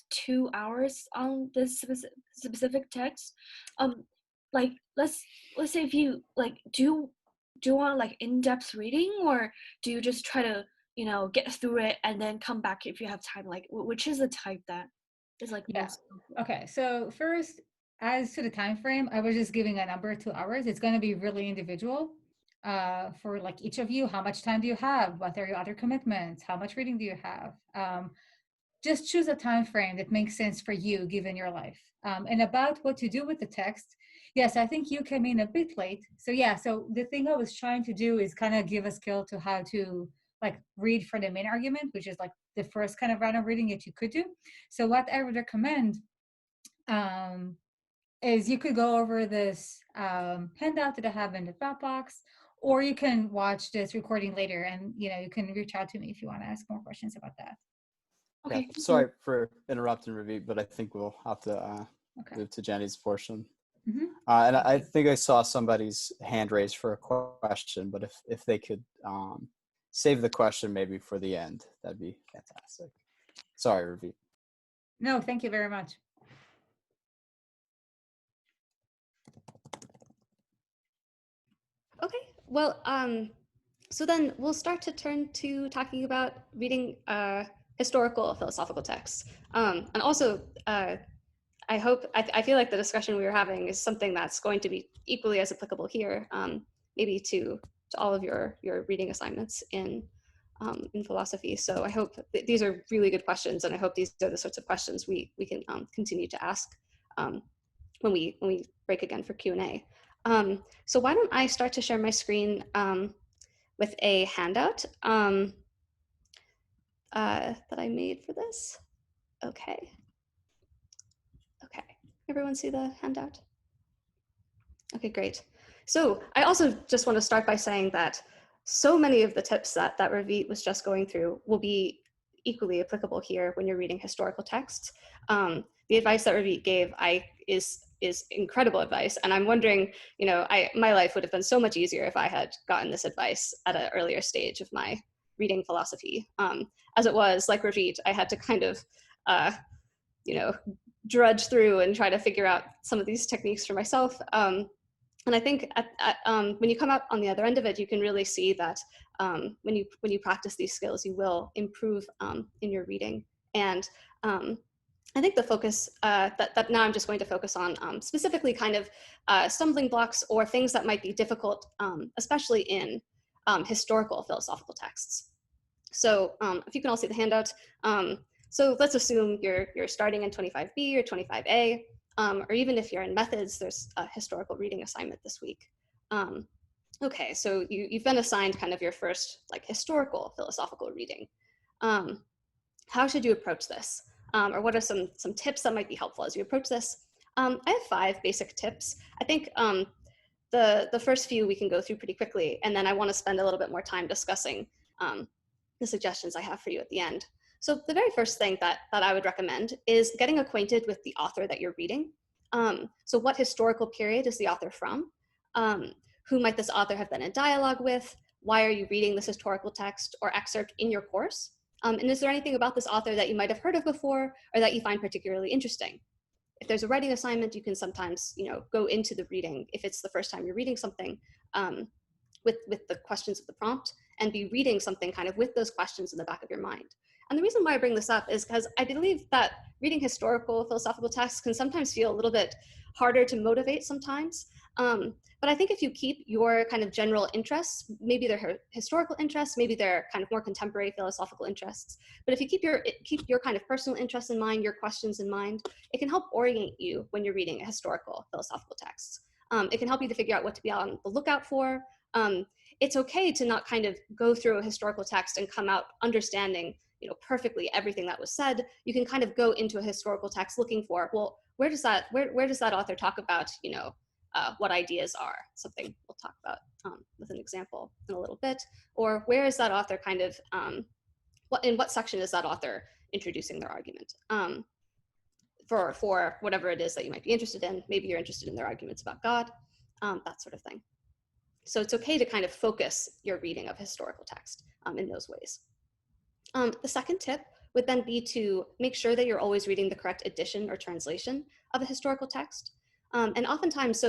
2 hours on this specific text. Like let's say if you like do you want like in-depth reading, or do you just try to get through it and then come back if you have time? Like which is the type that is like Yeah. most helpful? Okay. So first, as to the time frame, I was just giving a number, 2 hours. It's going to be really individual for like each of you. How much time do you have? What are your other commitments? How much reading do you have? Just choose a time frame that makes sense for you given your life. And about what to do with the text, yes, I think you came in a bit late. So yeah, so the thing I was trying to do is kind of give a skill to how to like read for the main argument, which is like the first kind of round of reading that you could do. So what I would recommend is you could go over this handout that I have in the Dropbox, or you can watch this recording later, and you can reach out to me if you want to ask more questions about that. Okay. Yeah, sorry for interrupting, Ravi, but I think we'll have to Okay. move to Jenny's portion. Mhm. And I think I saw somebody's hand raised for a question, but if they could save the question maybe for the end, that'd be fantastic. Sorry, Ravi. No, thank you very much. Okay, well, so then we'll start to turn to talking about reading historical philosophical texts. And also, I feel like the discussion we were having is something that's going to be equally as applicable here, maybe to all of your reading assignments in philosophy. So I hope these are really good questions, and I hope these are the sorts of questions we can continue to ask when we break again for Q&A. So why don't I start to share my screen with a handout that I made for this. Okay. Okay, everyone see the handout? Okay, great. So I also just want to start by saying that so many of the tips that Ravit was just going through will be equally applicable here when you're reading historical texts. The advice that Ravit gave is incredible advice, and I'm wondering, my life would have been so much easier if I had gotten this advice at an earlier stage of my reading philosophy. As it was, like Ravit, I had to kind of, drudge through and try to figure out some of these techniques for myself. And I think when you come out on the other end of it, you can really see that when you practice these skills, you will improve in your reading. And I think the focus that now I'm just going to focus on specifically kind of stumbling blocks or things that might be difficult, especially in historical philosophical texts. So if you can all see the handout, so let's assume you're starting in 25B or 25A, or even if you're in methods, there's a historical reading assignment this week. Okay, so you've been assigned kind of your first like historical philosophical reading. How should you approach this? Or what are some tips that might be helpful as you approach this? I have 5 basic tips. I think the first few we can go through pretty quickly, and then I want to spend a little bit more time discussing the suggestions I have for you at the end. So the very first thing that I would recommend is getting acquainted with the author that you're reading. So what historical period is the author from? Who might this author have been in dialogue with? Why are you reading this historical text or excerpt in your course? And is there anything about this author that you might have heard of before or that you find particularly interesting? If there's a writing assignment, you can sometimes, go into the reading if it's the first time you're reading something with the questions of the prompt, and be reading something kind of with those questions in the back of your mind. And the reason why I bring this up is because I believe that reading historical philosophical texts can sometimes feel a little bit harder to motivate sometimes. But I think if you keep your kind of general interests, maybe they're historical interests, maybe they're kind of more contemporary philosophical interests, but if you keep your kind of personal interests in mind, your questions in mind, it can help orient you when you're reading a historical philosophical text. It can help you to figure out what to be on the lookout for. It's okay to not kind of go through a historical text and come out understanding perfectly everything that was said. You can kind of go into a historical text looking for, well, where does that author talk about, what ideas are? Something we'll talk about with an example in a little bit. Or where is that author kind of, in what section is that author introducing their argument? For whatever it is that you might be interested in. Maybe you're interested in their arguments about God, that sort of thing. So it's okay to kind of focus your reading of historical text in those ways. The second tip would then be to make sure that you're always reading the correct edition or translation of a historical text. And oftentimes,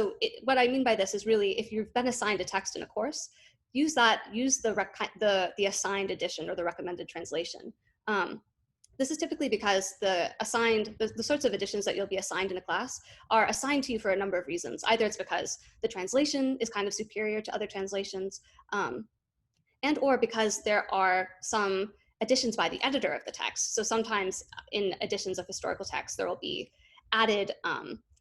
what I mean by this is really, if you've been assigned a text in a course, use the assigned edition or the recommended translation. This is typically because the sorts of editions that you'll be assigned in a class are assigned to you for a number of reasons. Either it's because the translation is kind of superior to other translations, and or because there are some editions by the editor of the text. So sometimes in editions of historical text, there will be added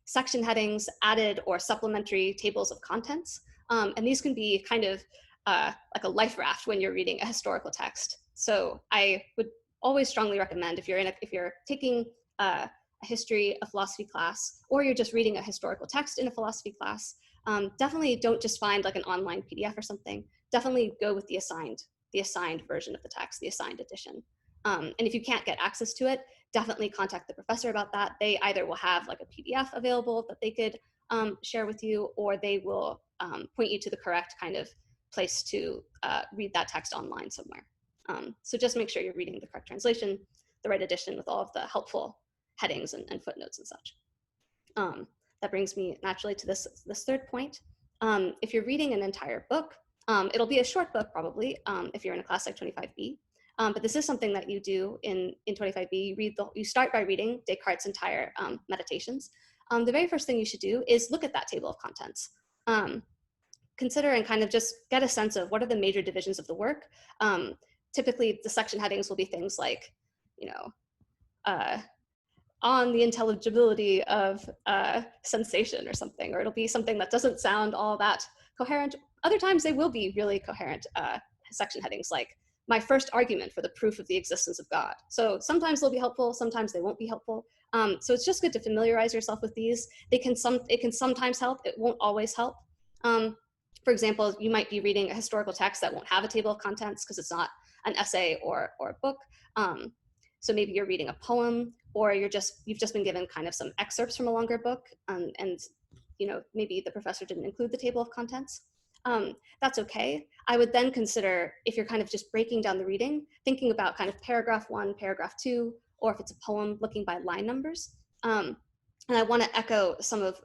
section headings, added or supplementary tables of contents. And these can be kind of like a life raft when you're reading a historical text. So I would always strongly recommend if you're taking a history, a philosophy class, or you're just reading a historical text in a philosophy class, definitely don't just find like an online PDF or something. Definitely go with the assigned version of the text, the assigned edition. And if you can't get access to it, definitely contact the professor about that. They either will have like a PDF available that they could share with you, or they will point you to the correct kind of place to read that text online somewhere. So just make sure you're reading the correct translation, the right edition with all of the helpful headings and footnotes and such. That brings me naturally to this third point. If you're reading an entire book, it'll be a short book probably if you're in a class like 25B. But this is something that you do in 25B. You start by reading Descartes' entire Meditations. The very first thing you should do is look at that table of contents. Consider and kind of just get a sense of what are the major divisions of the work. Typically, the section headings will be things like, on the intelligibility of sensation or something, or it'll be something that doesn't sound all that coherent. Other times they will be really coherent section headings, like my first argument for the proof of the existence of God. So sometimes they'll be helpful, sometimes they won't be helpful. So it's just good to familiarize yourself with these. It can sometimes help, it won't always help. For example, you might be reading a historical text that won't have a table of contents because it's not an essay or a book. So maybe you're reading a poem, or you've just been given kind of some excerpts from a longer book, and maybe the professor didn't include the table of contents. that's okay. I would then consider, if you're kind of just breaking down the reading, thinking about kind of paragraph 1, paragraph 2, or if it's a poem, looking by line numbers. And I want to echo some of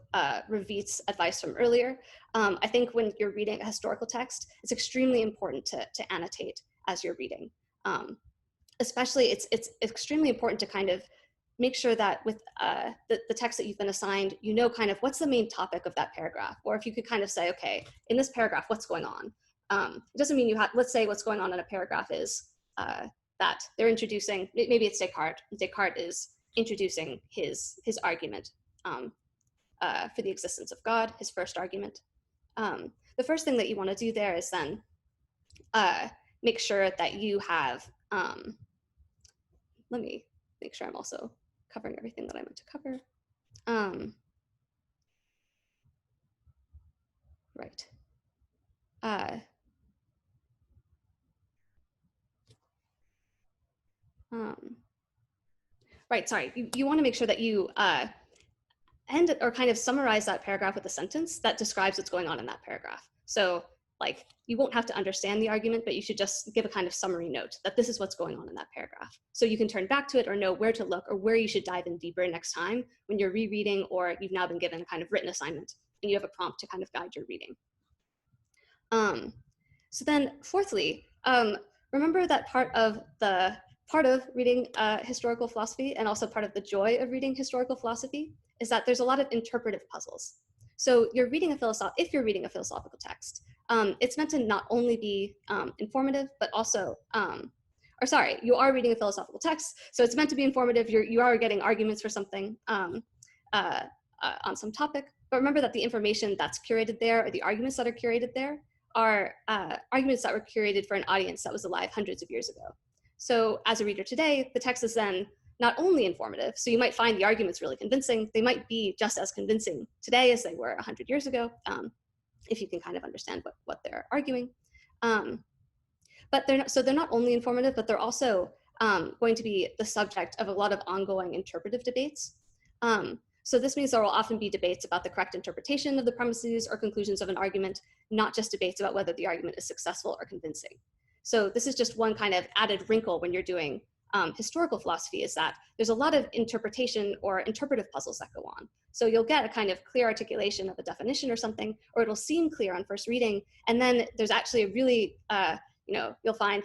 Ravit's advice from earlier. I think when you're reading a historical text, it's extremely important to annotate as you're reading. Especially, it's extremely important to kind of make sure that with the text that you've been assigned, you know kind of what's the main topic of that paragraph. Or if you could kind of say, okay, in this paragraph, what's going on? It doesn't mean you have, let's say what's going on in a paragraph is that they're introducing, maybe it's Descartes. Descartes is introducing his argument for the existence of God, his first argument. The first thing that you want to do there is then make sure that you have, let me make sure I'm also covering everything that I meant to cover. Right. Right, sorry. You want to make sure that you end or kind of summarize that paragraph with a sentence that describes what's going on in that paragraph. So like you won't have to understand the argument, but you should just give a kind of summary note that this is what's going on in that paragraph. So you can turn back to it or know where to look or where you should dive in deeper next time when you're rereading or you've now been given a kind of written assignment and you have a prompt to kind of guide your reading. So then fourthly, remember that part of reading historical philosophy and also part of the joy of reading historical philosophy is that there's a lot of interpretive puzzles. So you're reading if you're reading a philosophical text, it's meant to not only be informative, but also, you are reading a philosophical text, so it's meant to be informative. You are getting arguments for something on some topic, but remember that the information that's curated there, or the arguments that are curated there, are arguments that were curated for an audience that was alive hundreds of years ago. So as a reader today, the text is then not only informative, so you might find the arguments really convincing, they might be just as convincing today as they were 100 years ago, if you can kind of understand what they're arguing. But they're not only informative, but they're also going to be the subject of a lot of ongoing interpretive debates. So this means there will often be debates about the correct interpretation of the premises or conclusions of an argument, not just debates about whether the argument is successful or convincing. So this is just one kind of added wrinkle when you're doing historical philosophy, is that there's a lot of interpretation or interpretive puzzles that go on. So you'll get a kind of clear articulation of a definition or something, or it'll seem clear on first reading, and then there's actually a really, you'll find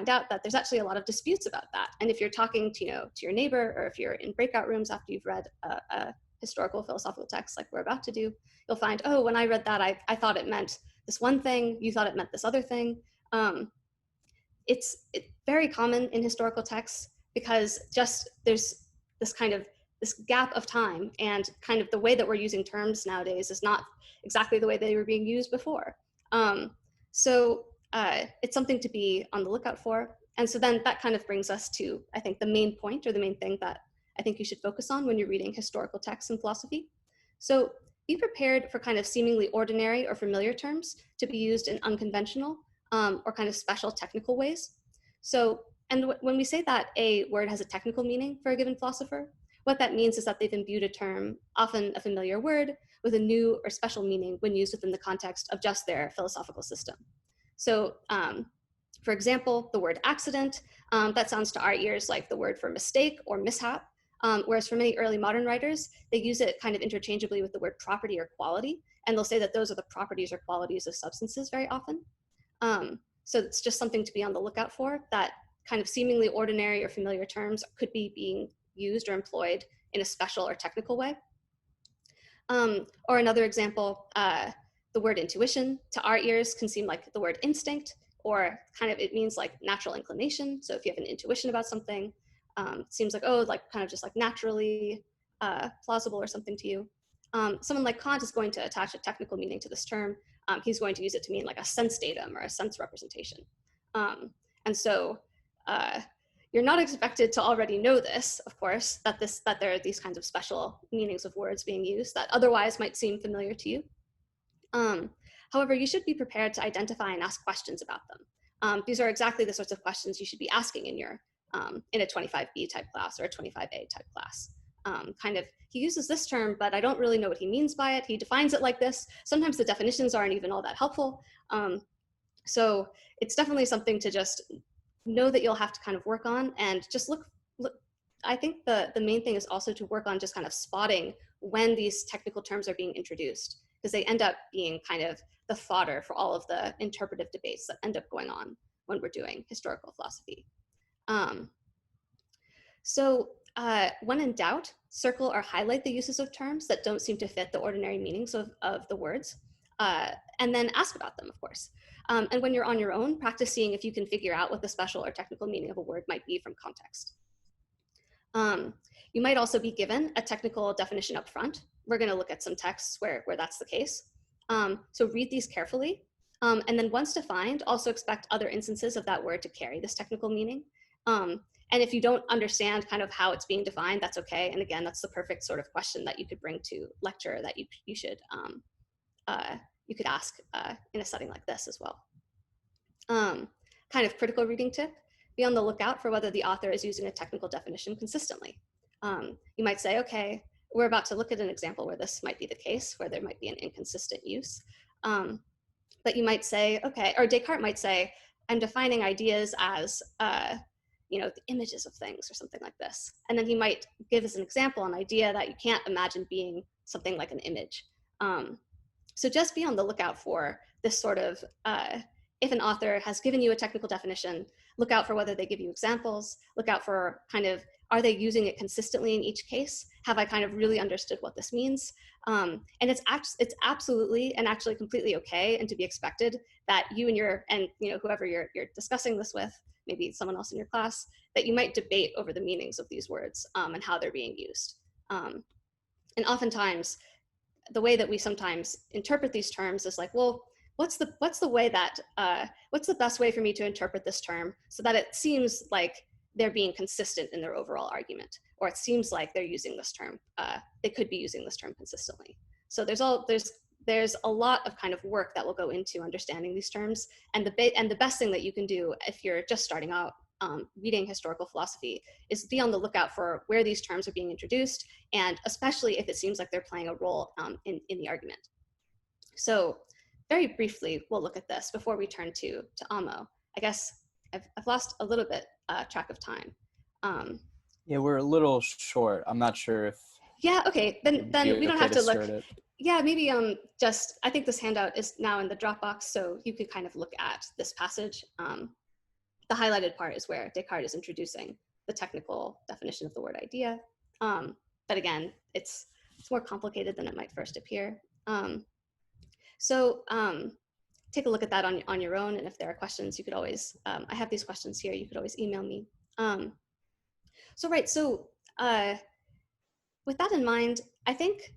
out that there's actually a lot of disputes about that. And if you're talking to your neighbor, or if you're in breakout rooms after you've read a historical philosophical text like we're about to do, you'll find, oh, when I read that, I thought it meant this one thing, you thought it meant this other thing. It's very common in historical texts because just there's this gap of time, and kind of the way that we're using terms nowadays is not exactly the way they were being used before. So it's something to be on the lookout for. And so then that kind of brings us to, I think, the main point, or the main thing that I think you should focus on when you're reading historical texts in philosophy. So be prepared for kind of seemingly ordinary or familiar terms to be used in unconventional or kind of special technical ways. So, and when we say that a word has a technical meaning for a given philosopher, what that means is that they've imbued a term, often a familiar word, with a new or special meaning when used within the context of just their philosophical system. So, for example, the word accident, that sounds to our ears like the word for mistake or mishap, whereas for many early modern writers, they use it kind of interchangeably with the word property or quality, and they'll say that those are the properties or qualities of substances very often. So it's just something to be on the lookout for, that kind of seemingly ordinary or familiar terms could be being used or employed in a special or technical way. Or another example, the word intuition to our ears can seem like the word instinct, or kind of it means like natural inclination. So if you have an intuition about something, it seems like, oh, like kind of just like naturally plausible or something to you. Someone like Kant is going to attach a technical meaning to this term. He's going to use it to mean like a sense datum or a sense representation. And so you're not expected to already know this, of course, that there are these kinds of special meanings of words being used that otherwise might seem familiar to you. However, you should be prepared to identify and ask questions about them. These are exactly the sorts of questions you should be asking in your in a 25B type class or a 25A type class. he uses this term, but I don't really know what he means by it. He defines it like this. Sometimes the definitions aren't even all that helpful. So it's definitely something to just know that you'll have to kind of work on, and just look. I think the main thing is also to work on just kind of spotting when these technical terms are being introduced, because they end up being kind of the fodder for all of the interpretive debates that end up going on when we're doing historical philosophy. When in doubt, circle or highlight the uses of terms that don't seem to fit the ordinary meanings of the words, and then ask about them, of course. And when you're on your own, practice seeing if you can figure out what the special or technical meaning of a word might be from context. You might also be given a technical definition up front. We're going to look at some texts where that's the case. So read these carefully. And then once defined, also expect other instances of that word to carry this technical meaning. And if you don't understand kind of how it's being defined, that's okay. And again, that's the perfect sort of question that you could bring to lecture that you could ask in a setting like this as well. Kind of critical reading tip: be on the lookout for whether the author is using a technical definition consistently. You might say, okay, we're about to look at an example where this might be the case, where there might be an inconsistent use. But you might say, okay, or Descartes might say, I'm defining ideas as the images of things or something like this. And then he might give as an example an idea that you can't imagine being something like an image. So just be on the lookout for this sort of, if an author has given you a technical definition, look out for whether they give you examples, look out for kind of, are they using it consistently in each case? Have I kind of really understood what this means? And it's absolutely and actually completely okay and to be expected that you and whoever you're discussing this with, maybe someone else in your class, that you might debate over the meanings of these words and how they're being used. And oftentimes, the way that we sometimes interpret these terms is like, well, what's the best way for me to interpret this term so that it seems like they're being consistent in their overall argument, or it seems like they're using this term, they could be using this term consistently. So there's a lot of kind of work that will go into understanding these terms, and the best thing that you can do if you're just starting out reading historical philosophy is be on the lookout for where these terms are being introduced, and especially if it seems like they're playing a role in the argument. So very briefly, we'll look at this before we turn to Amo. I guess I've lost a little bit track of time. Yeah, we're a little short. I'm not sure if. Yeah, okay, then we don't have to look. It. Yeah, maybe I think this handout is now in the Dropbox, so you could kind of look at this passage. The highlighted part is where Descartes is introducing the technical definition of the word idea. But again, it's more complicated than it might first appear. So take a look at that on your own, and if there are questions, you could always, I have these questions here, you could always email me. So with that in mind, I think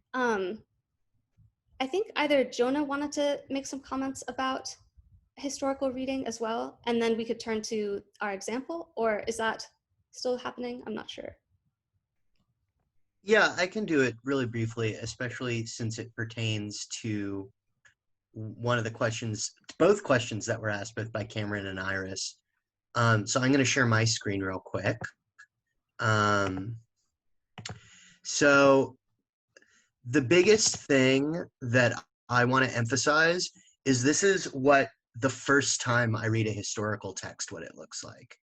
either Jonah wanted to make some comments about historical reading as well, and then we could turn to our example, or is that still happening? I'm not sure. Yeah, I can do it really briefly, especially since it pertains to one of the questions, both questions that were asked both by Cameron and Iris. So I'm going to share my screen real quick. So the biggest thing that I want to emphasize is this is what the first time I read a historical text, what it looks like,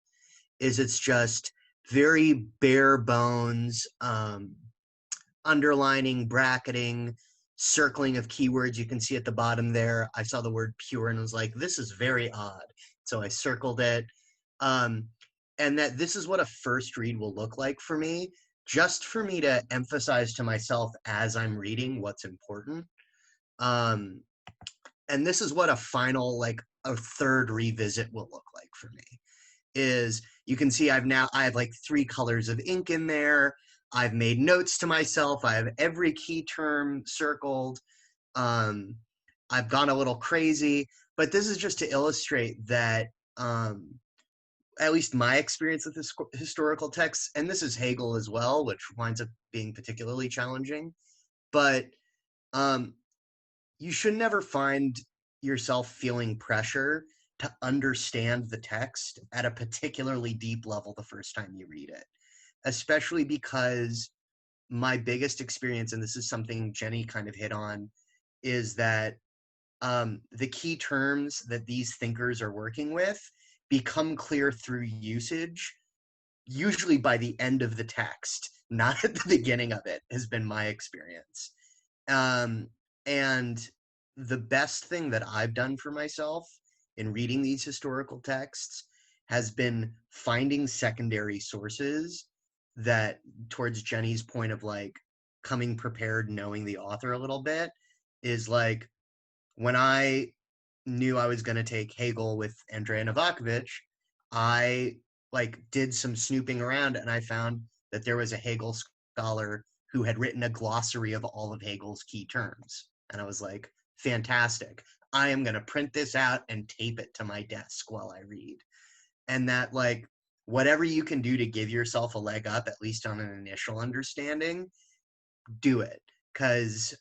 is it's just very bare bones, underlining, bracketing, circling of keywords. You can see at the bottom there, I saw the word pure and was like, this is very odd. So I circled it. And that this is what a first read will look like for me, just for me to emphasize to myself as I'm reading what's important. And this is what a final, like a third revisit will look like for me, is you can see I have like 3 colors of ink in there. I've made notes to myself. I have every key term circled. I've gone a little crazy, but this is just to illustrate that at least my experience with this historical texts, and this is Hegel as well, which winds up being particularly challenging, but you should never find yourself feeling pressure to understand the text at a particularly deep level the first time you read it, especially because my biggest experience, and this is something Jenny kind of hit on, is that the key terms that these thinkers are working with become clear through usage, usually by the end of the text, not at the beginning of it, has been my experience. And the best thing that I've done for myself in reading these historical texts has been finding secondary sources that, towards Jenny's point of like coming prepared, knowing the author a little bit, is like when I knew I was going to take Hegel with Andrea Novakovic, I like did some snooping around and I found that there was a Hegel scholar who had written a glossary of all of Hegel's key terms. And I was like, fantastic. I am going to print this out and tape it to my desk while I read. And that, like, whatever you can do to give yourself a leg up, at least on an initial understanding, do it. Because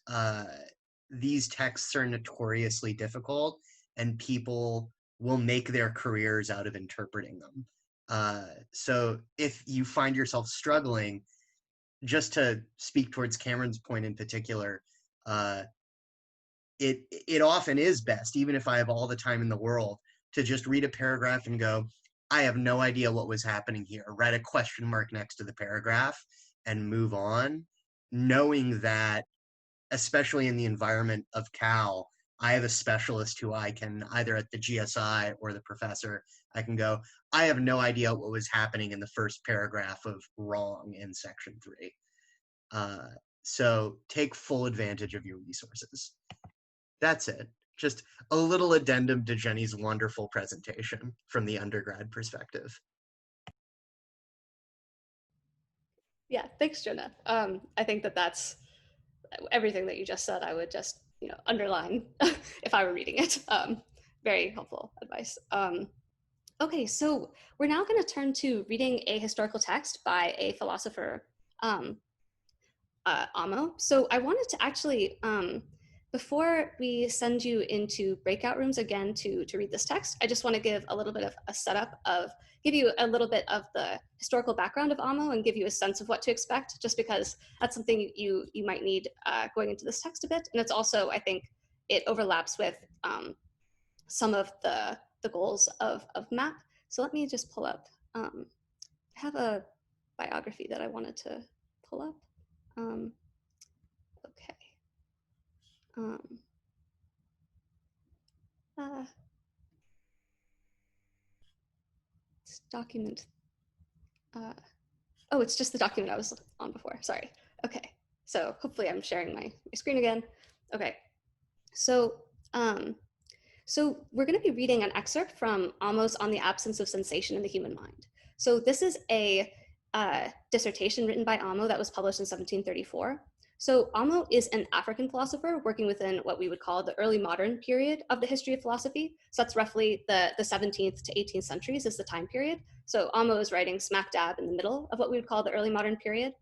these texts are notoriously difficult and people will make their careers out of interpreting them. So if you find yourself struggling, just to speak towards Cameron's point in particular, it often is best, even if I have all the time in the world, to just read a paragraph and go, I have no idea what was happening here. Write a question mark next to the paragraph and move on, knowing that, especially in the environment of Cal, I have a specialist who I can, either at the GSI or the professor, I can go, I have no idea what was happening in the first paragraph of wrong in section 3. So take full advantage of your resources. That's it. Just a little addendum to Jenny's wonderful presentation from the undergrad perspective. Yeah, thanks, Jonah. I think that that's everything that you just said. I would just, underline if I were reading it. Very helpful advice. Okay, so we're now going to turn to reading a historical text by a philosopher, Amo. So I wanted to actually, before we send you into breakout rooms again to read this text, I just want to give a little bit of a setup give you a little bit of the historical background of Amo and give you a sense of what to expect, just because that's something you might need going into this text a bit. And it's also, I think, it overlaps with some of the goals of MAP. So let me just pull up, I have a biography that I wanted to pull up. Okay. This document. Oh, it's just the document I was on before. Sorry. Okay. So hopefully I'm sharing my screen again. Okay. So so we're going to be reading an excerpt from Amos on the Absence of Sensation in the Human Mind. So this is a dissertation written by Amo that was published in 1734. So Amo is an African philosopher working within what we would call the early modern period of the history of philosophy. So that's roughly the 17th to 18th centuries is the time period. So Amo is writing smack dab in the middle of what we would call the early modern period.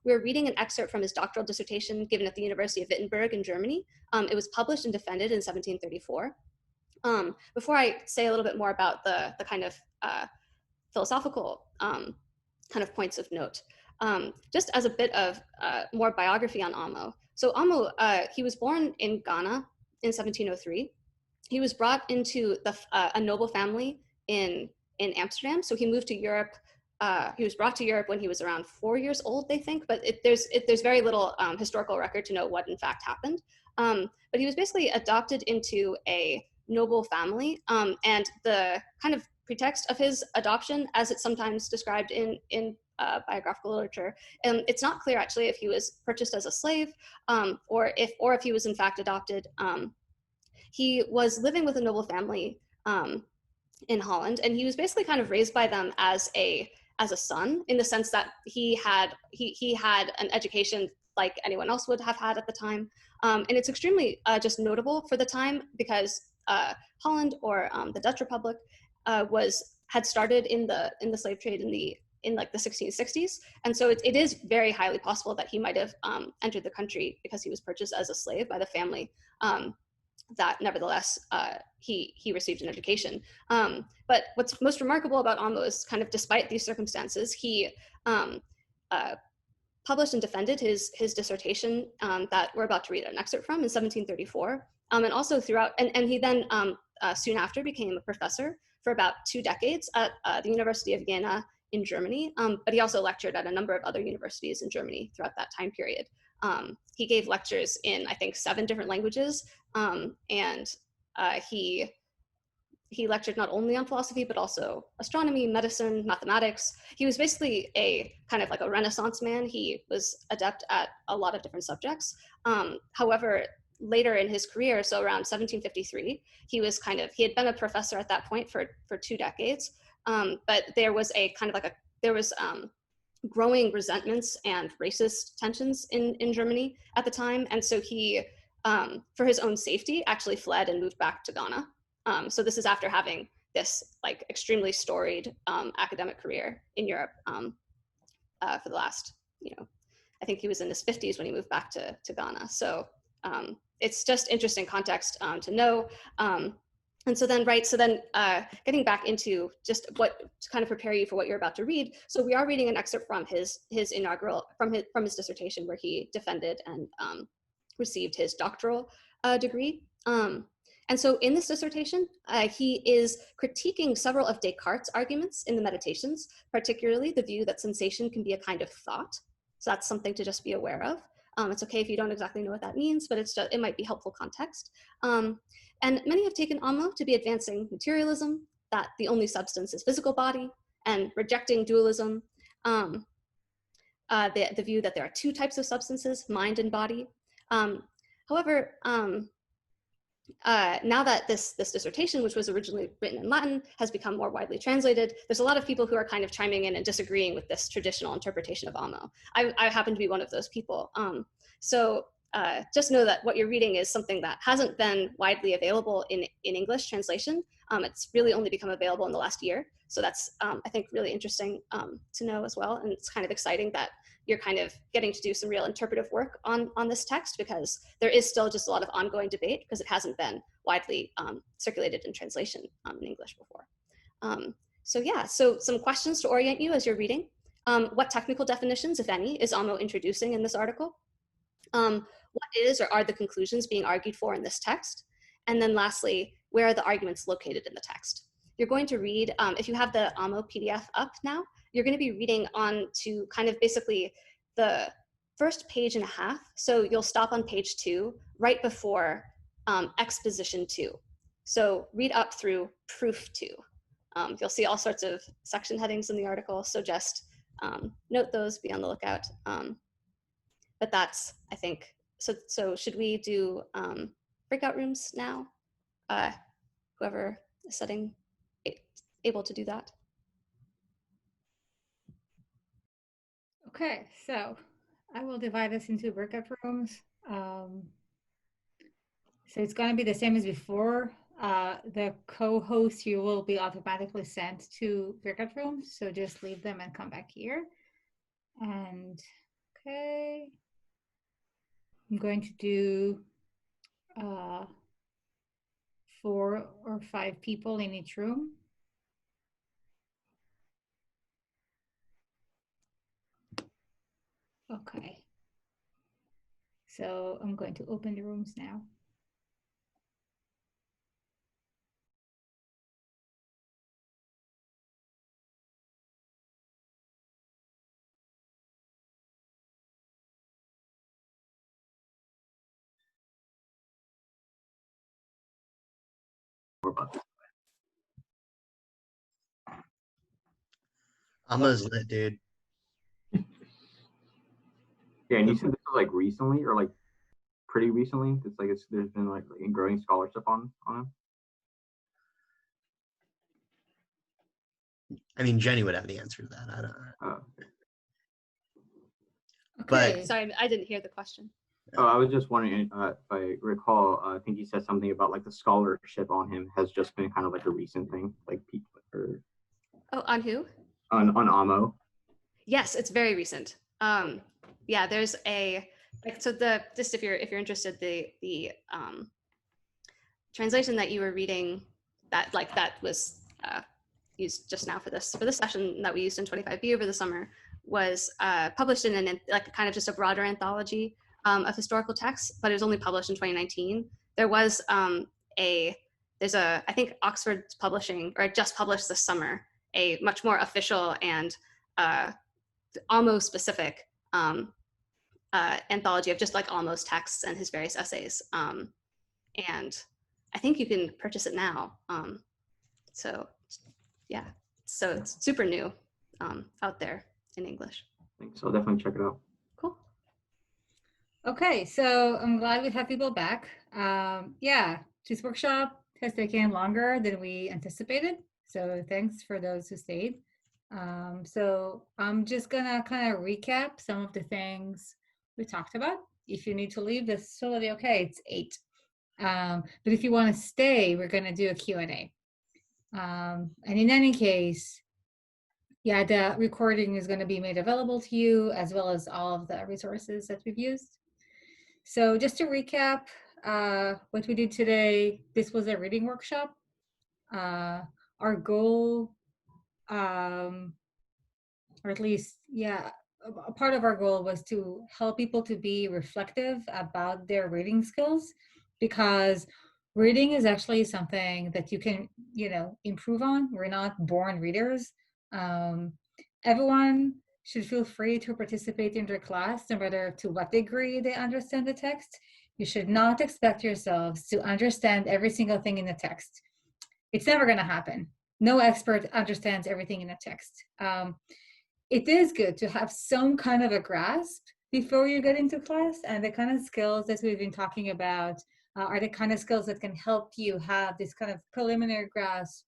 We're reading an excerpt from his doctoral dissertation given at the University of Wittenberg in Germany. It was published and defended in 1734. Before I say a little bit more about the kind of philosophical kind of points of note, just as a bit of more biography on Amo. So Amo, he was born in Ghana in 1703. He was brought into a noble family in Amsterdam. So he moved to Europe. He was brought to Europe when he was around 4 years old, they think, but there's very little historical record to know what in fact happened. But he was basically adopted into a noble family, and the kind of pretext of his adoption, as it's sometimes described in biographical literature, it's not clear actually if he was purchased as a slave or if he was in fact adopted. He was living with a noble family in Holland, and he was basically kind of raised by them as a son, in the sense that he had an education like anyone else would have had at the time. And it's extremely just notable for the time because Holland, or the Dutch Republic, had started in the slave trade in like the 1660s. And so it is very highly possible that he might have entered the country because he was purchased as a slave by the family, that nevertheless he received an education. But what's most remarkable about Amo is kind of, despite these circumstances, he published and defended his dissertation that we're about to read an excerpt from in 1734. And also throughout, and he then soon after became a professor for about 2 decades at the University of Vienna in Germany, but he also lectured at a number of other universities in Germany throughout that time period. He gave lectures in, I think, 7 different languages, and he lectured not only on philosophy, but also astronomy, medicine, mathematics. He was basically a kind of like a Renaissance man. He was adept at a lot of different subjects. However, later in his career, so around 1753, he had been a professor at that point for 2 decades. But there was a kind of like growing resentments and racist tensions in Germany at the time. And so he, for his own safety, actually fled and moved back to Ghana. So this is after having this like extremely storied academic career in Europe for the last, I think he was in his 50s when he moved back to Ghana. So it's just interesting context to know. And so then, getting back into just what to kind of prepare you for what you're about to read. So we are reading an excerpt from his inaugural, from his dissertation where he defended and received his doctoral degree. And so in this dissertation, he is critiquing several of Descartes' arguments in the Meditations, particularly the view that sensation can be a kind of thought. So that's something to just be aware of. It's okay if you don't exactly know what that means, but it might be helpful context. And many have taken Amo to be advancing materialism, that the only substance is physical body, and rejecting dualism, the view that there are 2 types of substances, mind and body. However, now that this dissertation, which was originally written in Latin, has become more widely translated, there's a lot of people who are kind of chiming in and disagreeing with this traditional interpretation of Amo. I happen to be one of those people. So just know that what you're reading is something that hasn't been widely available in English translation. It's really only become available in the last year. So that's, I think, really interesting to know as well. And it's kind of exciting that you're kind of getting to do some real interpretive work on this text, because there is still just a lot of ongoing debate because it hasn't been widely circulated in translation in English before. So some questions to orient you as you're reading. What technical definitions, if any, is Amo introducing in this article? What is or are the conclusions being argued for in this text? And then lastly, where are the arguments located in the text? You're going to read, if you have the Amo PDF up now, you're going to be reading on to kind of basically the first page and a half. So you'll stop on page 2 right before exposition 2. So read up through proof 2. You'll see all sorts of section headings in the article. So just note those, be on the lookout. But that's, I think, so should we do breakout rooms now? Whoever is able to do that. Okay, so I will divide us into breakout rooms. So it's going to be the same as before. The co-host, you will be automatically sent to breakout rooms. So just leave them and come back here. And okay, I'm going to do 4 or 5 people in each room. Okay. So I'm going to open the rooms now. Amo's lit, dude. Yeah, and you said this was like recently, or like pretty recently. There's been like growing scholarship on him. I mean, Jenny would have the answer to that. I don't know. Okay. But Sorry, I didn't hear the question. Oh, I was just wondering if I recall. I think you said something about like the scholarship on him has just been kind of like a recent thing, like people or. Oh, on who? On Amo. Yes, it's very recent. Yeah, there's a just if you're interested, the translation that you were reading that was used just now for this session that we used in 25B over the summer was published in like kind of just a broader anthology of historical texts, but it was only published in 2019. There was I think Oxford's publishing, or it just published this summer, a much more official and almost specific anthology of just like almost texts and his various essays. And I think you can purchase it now. So yeah, so it's super new out there in English. Thanks. I'll definitely check it out. Cool. Okay, so I'm glad we have people back. Yeah, this workshop has taken longer than we anticipated. So thanks for those who stayed. So I'm just gonna kind of recap some of the things we talked about. If you need to leave, that's totally okay. It's 8. But if you want to stay, we're gonna do a Q&A. And in any case, yeah, the recording is going to be made available to you, as well as all of the resources that we've used. So just to recap what we did today, this was a reading workshop. Our goal, or at least, yeah, a part of our goal was to help people to be reflective about their reading skills, because reading is actually something that you can, improve on. We're not born readers. Everyone should feel free to participate in their class, no matter to what degree they understand the text. You should not expect yourselves to understand every single thing in the text. It's never going to happen. No expert understands everything in a text. It is good to have some kind of a grasp before you get into class, and the kind of skills that we've been talking about are the kind of skills that can help you have this kind of preliminary grasp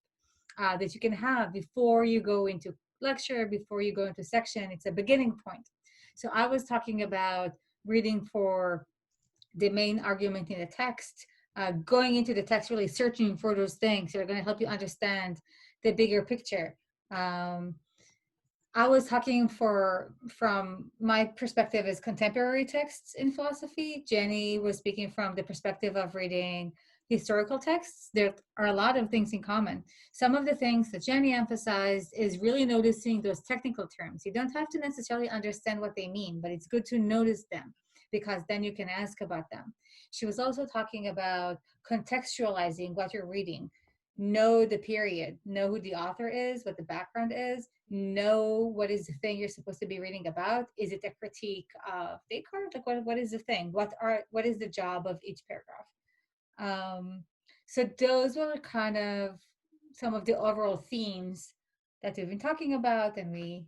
that you can have before you go into lecture, before you go into section. It's a beginning point. So I was talking about reading for the main argument in the text, going into the text, really searching for those things that are going to help you understand the bigger picture. I was talking from my perspective as contemporary texts in philosophy. Jenny was speaking from the perspective of reading historical texts. There are a lot of things in common. Some of the things that Jenny emphasized is really noticing those technical terms. You don't have to necessarily understand what they mean, but it's good to notice them, because then you can ask about them. She was also talking about contextualizing what you're reading. Know the period, know who the author is, what the background is, know what is the thing you're supposed to be reading about. Is it a critique of Descartes? Like what is the thing? What is the job of each paragraph? So those were kind of some of the overall themes that we've been talking about, and we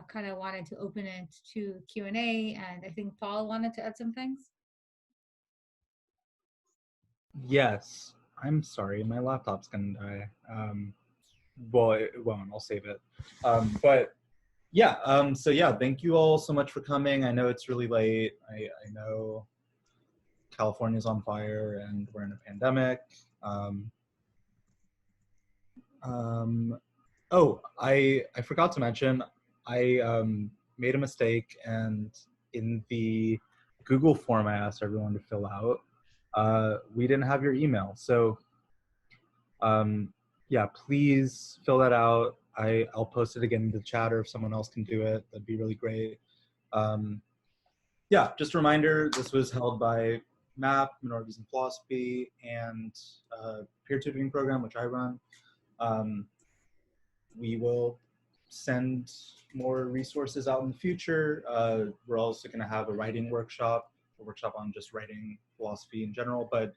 kind of wanted to open it to Q&A, and I think Paul wanted to add some things. Yes, I'm sorry, my laptop's gonna die. Well, it won't, I'll save it. But yeah, so yeah, thank you all so much for coming. I know it's really late. I know California's on fire and we're in a pandemic. Oh, I forgot to mention, I made a mistake, and in the Google form I asked everyone to fill out, we didn't have your email. So yeah, please fill that out. I'll post it again in the chat, or if someone else can do it, that'd be really great. Yeah, just a reminder, this was held by MAP, Minorities and Philosophy, and Peer Tutoring Program, which I run. We will send more resources out in the future. We're also going to have a writing workshop, a workshop on just writing philosophy in general. But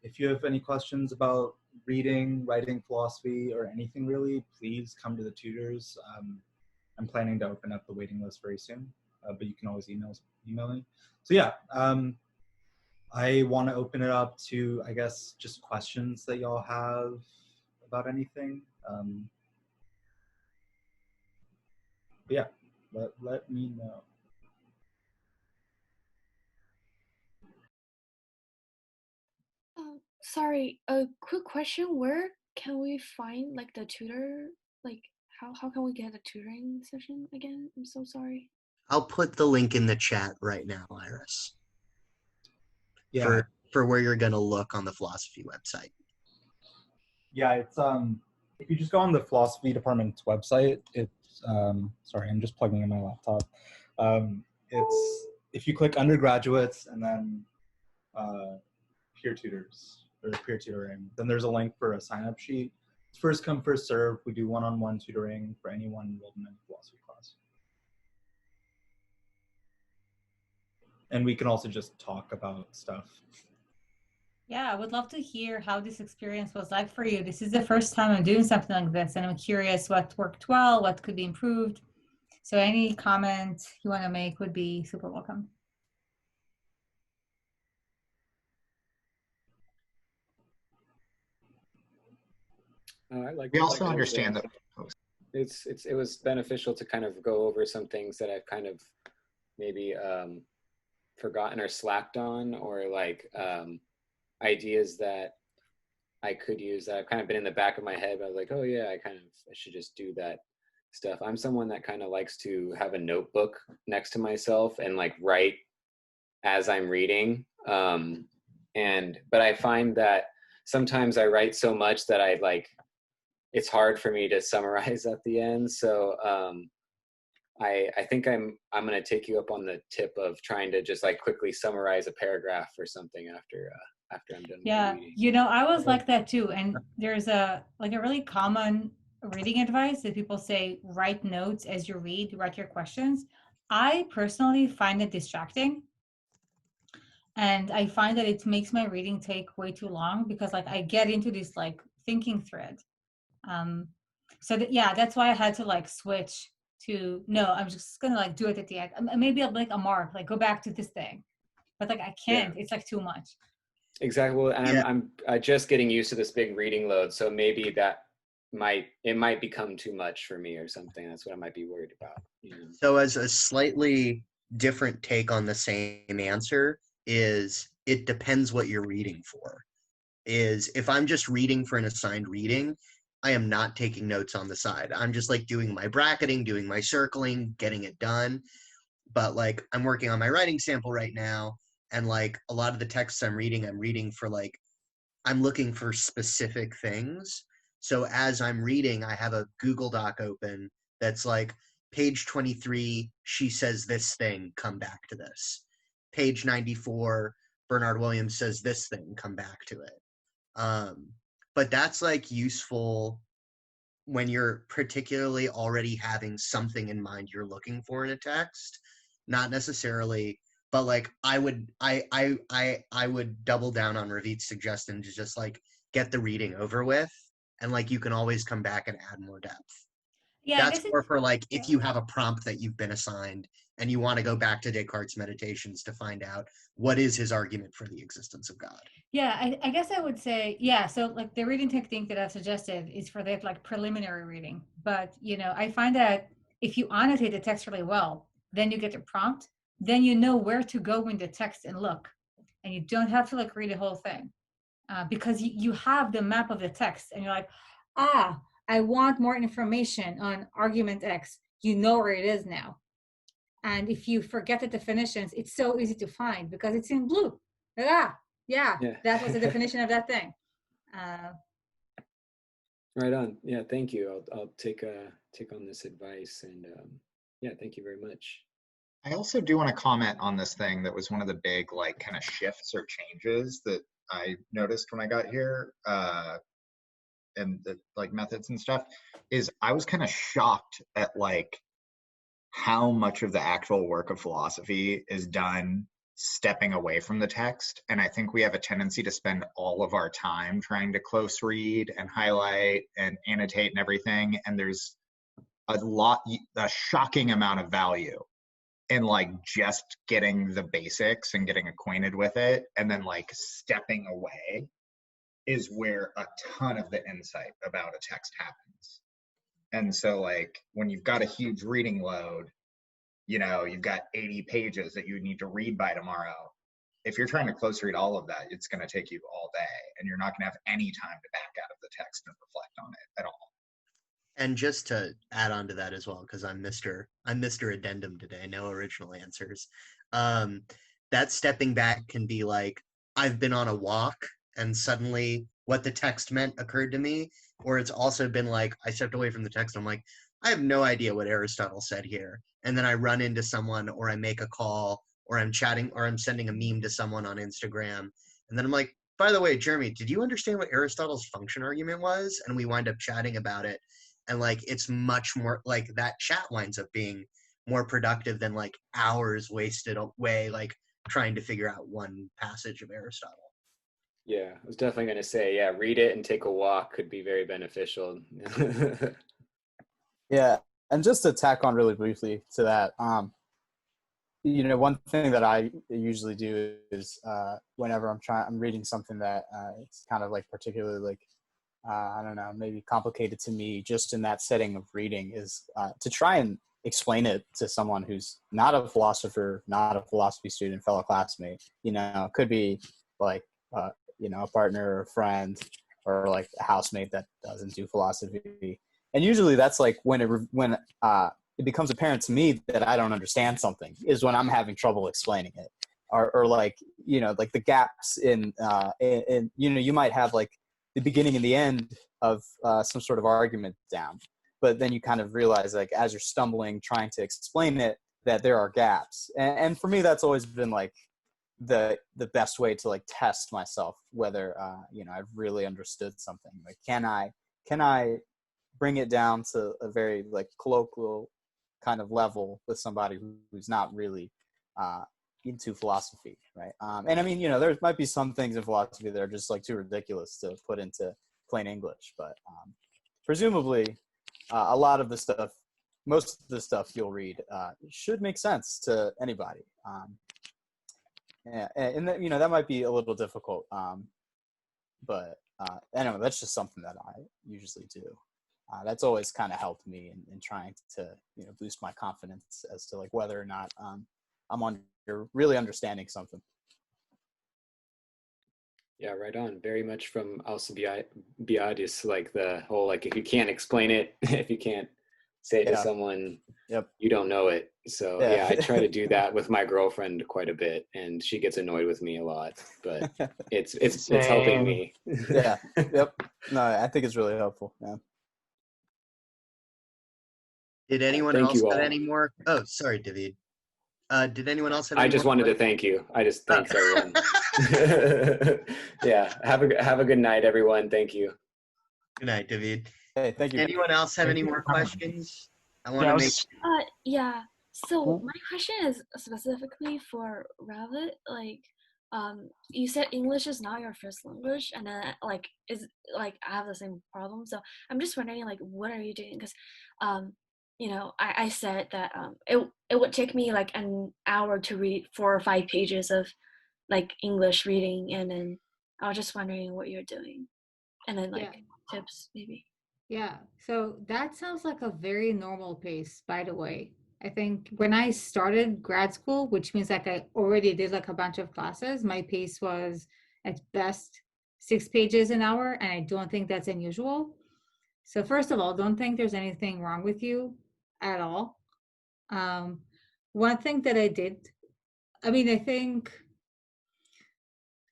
if you have any questions about reading, writing philosophy, or anything really, please come to the tutors. I'm planning to open up the waiting list very soon, but you can always email me. So yeah, I want to open it up to, I guess, just questions that y'all have about anything. But yeah, let me know. Sorry, a quick question. Where can we find like the tutor? Like how can we get a tutoring session again? I'm so sorry. I'll put the link in the chat right now, Iris. Yeah. For where you're gonna look on the philosophy website. Yeah, it's if you just go on the philosophy department's website, it sorry, I'm just plugging in my laptop. It's if you click undergraduates and then peer tutors or peer tutoring, then there's a link for a sign-up sheet. It's first come, first serve. We do one-on-one tutoring for anyone enrolled in a philosophy class. And we can also just talk about stuff. Yeah, I would love to hear how this experience was like for you. This is the first time I'm doing something like this, and I'm curious what worked well, what could be improved. So any comment you want to make would be super welcome. I like. We also understand that it was beneficial to kind of go over some things that I've kind of maybe forgotten or slacked on, or like ideas that I could use that I've kind of been in the back of my head. But I was like, oh yeah, I should just do that stuff. I'm someone that kind of likes to have a notebook next to myself and like write as I'm reading. But I find that sometimes I write so much that it's hard for me to summarize at the end. So I think I'm going to take you up on the tip of trying to just like quickly summarize a paragraph or something after I'm done. Yeah, you know, I was like that too. And there's a really common reading advice that people say, write notes as you read, write your questions. I personally find it distracting. And I find that it makes my reading take way too long because like I get into this like thinking thread. That's why I had to like switch to, no, I'm just gonna like do it at the end. Maybe I'll make a mark, like go back to this thing. But like I can't, It's like too much. Exactly. Well, and I'm just getting used to this big reading load. So maybe it might become too much for me or something. That's what I might be worried about. You know? So as a slightly different take on the same answer is it depends what you're reading for. Is if I'm just reading for an assigned reading, I am not taking notes on the side. I'm just like doing my bracketing, doing my circling, getting it done. But like I'm working on my writing sample right now. And like a lot of the texts I'm reading for like, I'm looking for specific things. So as I'm reading, I have a Google Doc open that's like page 23, she says this thing, come back to this. Page 94, Bernard Williams says this thing, come back to it. But that's like useful when you're particularly already having something in mind you're looking for in a text, not necessarily, but like I would double down on Ravit's suggestion to just like get the reading over with, and like you can always come back and add more depth. Yeah, that's more for like if you have a prompt that you've been assigned and you want to go back to Descartes' Meditations to find out what is his argument for the existence of God. Yeah, I guess I would say, so like the reading technique that I've suggested is for that like preliminary reading. But, you know, I find that if you annotate the text really well, then you get the prompt, then you know where to go in the text and look. And you don't have to like read the whole thing because you have the map of the text and you're like, I want more information on argument X. You know where it is now. And if you forget the definitions, it's so easy to find because it's in blue. That was the definition of that thing. Right on. Yeah, thank you. I'll take on this advice, and thank you very much. I also do want to comment on this thing that was one of the big like kind of shifts or changes that I noticed when I got here, and the like methods and stuff, is I was kind of shocked at like how much of the actual work of philosophy is done stepping away from the text. And I think we have a tendency to spend all of our time trying to close read and highlight and annotate and everything. And there's a shocking amount of value in like just getting the basics and getting acquainted with it. And then like stepping away is where a ton of the insight about a text happens. And so like when you've got a huge reading load, you know, you've got 80 pages that you need to read by tomorrow. If you're trying to close read all of that, it's going to take you all day, and you're not going to have any time to back out of the text and reflect on it at all. And just to add on to that as well, because I'm Mr. Addendum today, no original answers. That stepping back can be like, I've been on a walk and suddenly what the text meant occurred to me, or it's also been like, I stepped away from the text and I'm like, I have no idea what Aristotle said here. And then I run into someone, or I make a call, or I'm chatting, or I'm sending a meme to someone on Instagram. And then I'm like, by the way, Jeremy, did you understand what Aristotle's function argument was? And we wind up chatting about it. And like, it's much more like that chat winds up being more productive than like hours wasted away, like trying to figure out one passage of Aristotle. Yeah, I was definitely going to say, yeah, read it and take a walk could be very beneficial. Yeah, and just to tack on really briefly to that, one thing that I usually do is whenever I'm reading something that it's kind of like particularly like I don't know, maybe complicated to me, just in that setting of reading, is to try and explain it to someone who's not a philosopher, not a philosophy student, fellow classmate. It could be like a partner or a friend, or like a housemate that doesn't do philosophy. And usually that's like when it becomes apparent to me that I don't understand something, is when I'm having trouble explaining it, or like like the gaps in you might have like the beginning and the end of some sort of argument down, but then you kind of realize, like, as you're stumbling trying to explain it, that there are gaps. And for me, that's always been like the best way to like test myself whether I've really understood something. Like, can I bring it down to a very like colloquial kind of level with somebody who's not really into philosophy, right? And I mean, there might be some things in philosophy that are just like too ridiculous to put into plain English, but presumably a lot of the stuff, most of the stuff you'll read should make sense to anybody. And that might be a little difficult, but anyway, that's just something that I usually do. That's always kind of helped me in trying to boost my confidence as to like whether or not I'm really understanding something. Yeah, right on. Very much from Alcibiades, like the whole, like, if you can't explain it, if you can't say it to someone, you don't know it. So yeah, I try to do that with my girlfriend quite a bit, and she gets annoyed with me a lot, but it's helping me. Yeah. Yep. No, I think it's really helpful. Yeah. Did anyone Thank else you have all. any more? Oh, sorry, David. Did anyone else have I any just more wanted to thank you. I just thanks everyone. Yeah. Have a good night, everyone. Thank you. Good night, David. Hey, thank you. Anyone else have any more questions? I want to make. Yeah. So my question is specifically for Rabbit. Like, you said English is not your first language, and then like I have the same problem. So I'm just wondering, like, what are you doing? Because, I said that it would take me like an hour to read 4 or 5 pages of like English reading, and then I was just wondering what you're doing, and then like tips maybe. Yeah, so that sounds like a very normal pace, by the way. I think when I started grad school, which means like I already did like a bunch of classes, my pace was at best 6 pages an hour, and I don't think that's unusual. So first of all, don't think there's anything wrong with you at all. One thing that I did, I think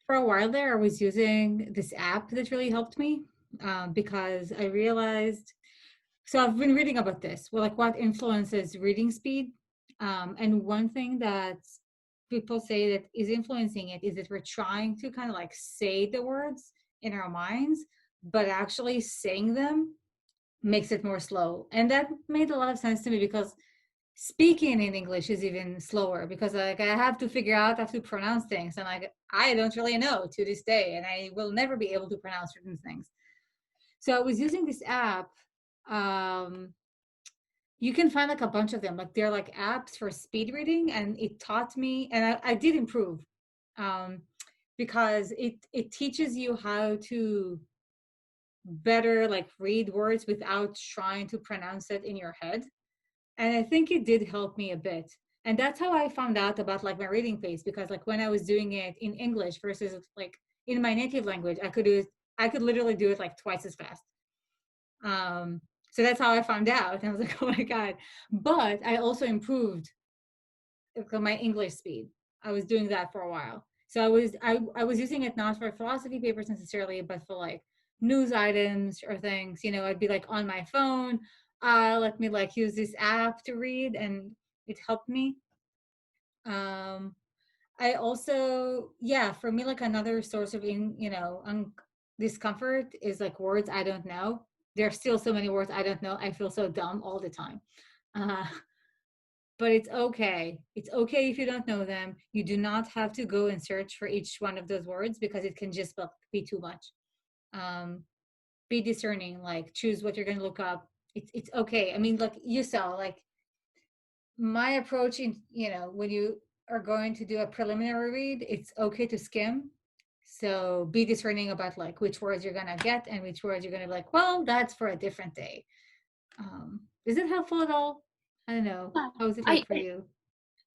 for a while there, I was using this app that really helped me because I realized, so I've been reading about this, well, like what influences reading speed. And one thing that people say that is influencing it is that we're trying to kind of like say the words in our minds, but actually saying them makes it more slow. And that made a lot of sense to me, because speaking in English is even slower, because like I have to figure out how to pronounce things, and like I don't really know to this day, and I will never be able to pronounce certain things. So I was using this app. You can find like a bunch of them, like they're like apps for speed reading, and it taught me, and I did improve, because it teaches you how to better like read words without trying to pronounce it in your head. And I think it did help me a bit. And that's how I found out about like my reading pace, because like when I was doing it in English versus like in my native language, I could literally do it like twice as fast. So that's how I found out. And I was like, oh my God. But I also improved my English speed. I was doing that for a while. So I was using it not for philosophy papers necessarily, but for like news items or things. I'd be like on my phone, let me like use this app to read, and it helped me. I also, yeah, for me, like another source of discomfort is like words I don't know. There are still so many words I don't know. I feel so dumb all the time. Uh, but it's okay. It's okay if you don't know them. You do not have to go and search for each one of those words because it can just be too much. Be discerning, like choose what you're going to look up. It's okay. I mean, like you saw, like my approach in, when you are going to do a preliminary read, it's okay to skim. So be discerning about like which words you're gonna get and which words you're gonna be like, well, that's for a different day. Is it helpful at all? I don't know. How is it like for you?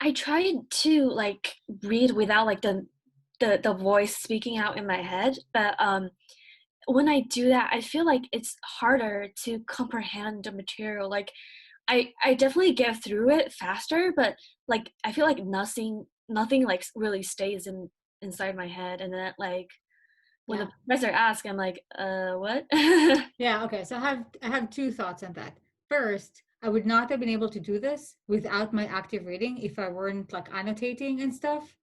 I tried to like read without like the voice speaking out in my head, but when I do that, I feel like it's harder to comprehend the material. Like I definitely get through it faster, but like I feel like nothing like really stays inside my head, and then like when the professor asks, I'm like, what? Yeah, okay. So I have two thoughts on that. First, I would not have been able to do this without my active reading if I weren't like annotating and stuff.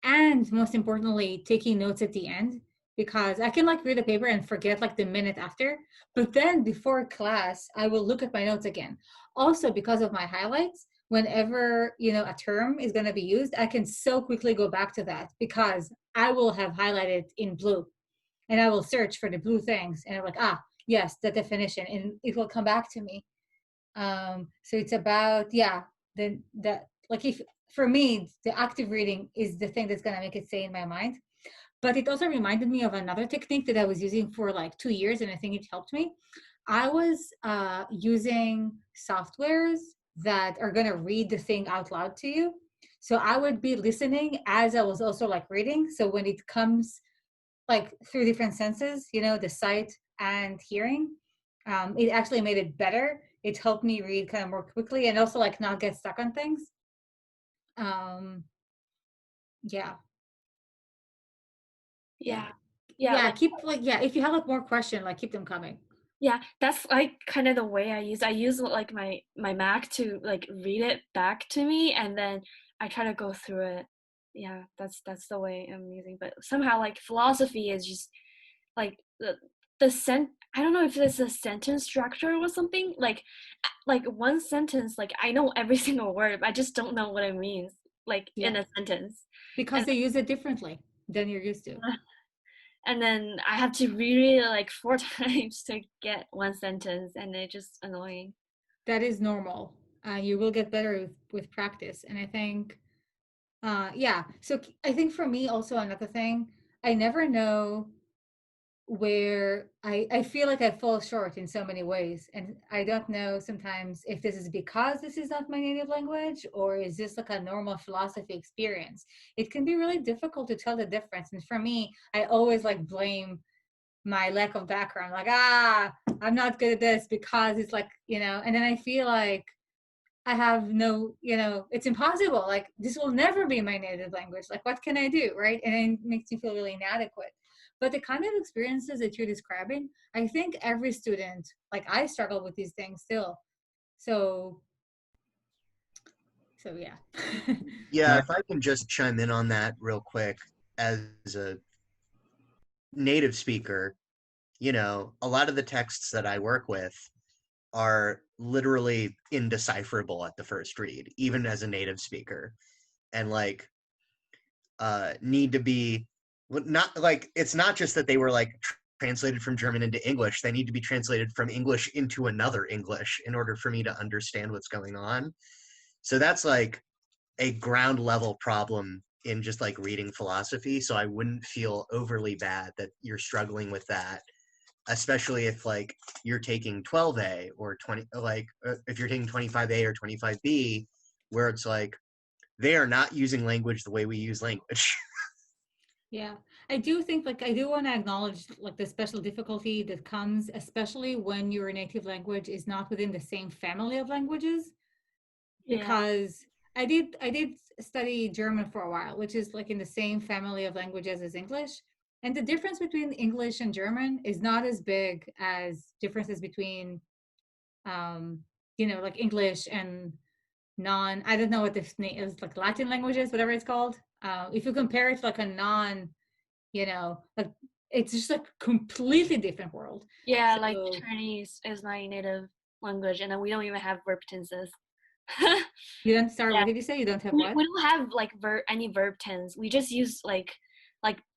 And most importantly, taking notes at the end, because I can like read a paper and forget like the minute after. But then before class, I will look at my notes again. Also, because of my highlights, whenever, a term is going to be used, I can so quickly go back to that because I will have highlighted in blue. And I will search for the blue things and I'm like, yes, the definition, and it will come back to me. So it's about, like if for me, the active reading is the thing that's gonna make it stay in my mind. But it also reminded me of another technique that I was using for like 2 years, and I think it helped me. I was using softwares that are gonna read the thing out loud to you. So I would be listening as I was also like reading. So when it comes like through different senses, the sight and hearing, it actually made it better. It helped me read kind of more quickly and also like not get stuck on things. Yeah. Like, keep like, if you have like more questions, like keep them coming. Yeah, that's like kind of the way I use like my Mac to like read it back to me, and then I try to go through it. Yeah, that's the way I'm using. But somehow like philosophy is just like I don't know if it's a sentence structure or something. Like one sentence, like I know every single word, but I just don't know what it means, like in a sentence. Because they use it differently than you're used to. And then I have to reread it like 4 times to get one sentence, and it's just annoying. That is normal. You will get better with practice. And I think, so I think for me also another thing, I never know where I feel like I fall short in so many ways. And I don't know sometimes if this is because this is not my native language or is this like a normal philosophy experience. It can be really difficult to tell the difference. And for me, I always like blame my lack of background, like, I'm not good at this because it's like, and then I feel like I have no, it's impossible. Like this will never be my native language. Like what can I do, right? And it makes me feel really inadequate. But the kind of experiences that you're describing, I think every student, like I struggle with these things still. So yeah. Yeah, if I can just chime in on that real quick, as a native speaker, a lot of the texts that I work with are literally indecipherable at the first read, even as a native speaker. And like need to be not like, it's not just that they were like translated from German into English, they need to be translated from English into another English in order for me to understand what's going on. So that's like a ground level problem in just like reading philosophy. So I wouldn't feel overly bad that you're struggling with that, especially if like you're taking 12A or 20, like if you're taking 25A or 25B, where it's like they are not using language the way we use language. Yeah, I do think like I do want to acknowledge like the special difficulty that comes, especially when your native language is not within the same family of languages. Because I did study German for a while, which is like in the same family of languages as English. And the difference between English and German is not as big as differences between you know, like English and I don't know what this name is, like Latin languages, whatever it's called. If you compare it to like a you know, like it's just like completely different world. Yeah, So, like Chinese is my native language, and then we don't even have verb tenses. you don't start. Yeah. What did you say? You don't have we, what? we don't have like any verb tense. We just use like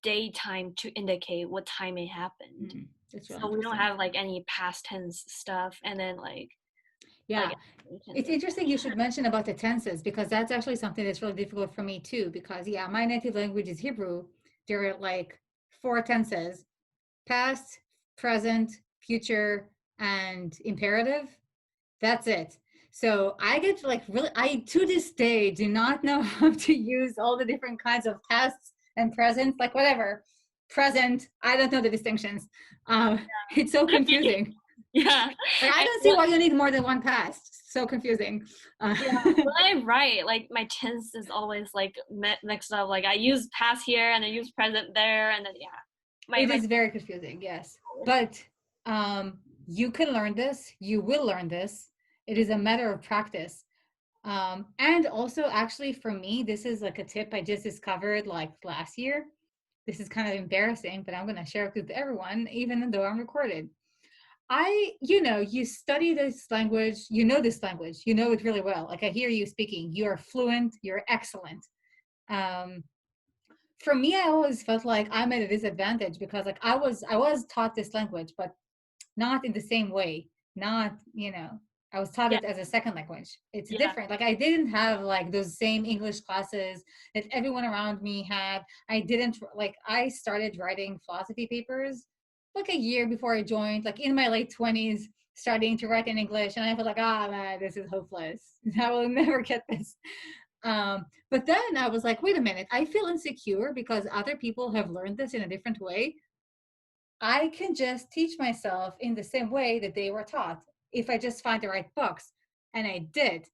daytime to indicate what time it happened. That's really So we don't interesting. have like any past tense stuff, and then yeah, it's interesting you should mention about the tenses, because that's actually something that's really difficult for me too, because yeah, my native language is Hebrew. There are like 4 tenses: past, present, future, and imperative. That's it. So I get like really, I to this day do not know how to use all the different kinds of pasts and presents, like whatever. Present, I don't know the distinctions. It's so confusing. Yeah. Like, I don't see why you need more than one past. So confusing. Yeah, when I write, like my tense is always like mixed up. Like I use past here and I use present there, and then it is very confusing. Yes, but you can learn this. You will learn this. It is a matter of practice. And also, actually, for me, this is like a tip I just discovered like last year. This is kind of embarrassing, but I'm going to share it with everyone, even though I'm recorded. You study this language, you know this language, you know it really well. Like I hear you speaking, you're fluent, you're excellent. For me, I always felt like I'm at a disadvantage because like I was taught this language, but not in the same way. Not, I was taught it as a second language. It's different. Like I didn't have like those same English classes that everyone around me had. I started writing philosophy papers like a year before I joined, like in my late 20s, starting to write in English. And I felt like, man, this is hopeless. I will never get this. But then I was like, wait a minute, I feel insecure because other people have learned this in a different way. I can just teach myself in the same way that they were taught if I just find the right books. And I did.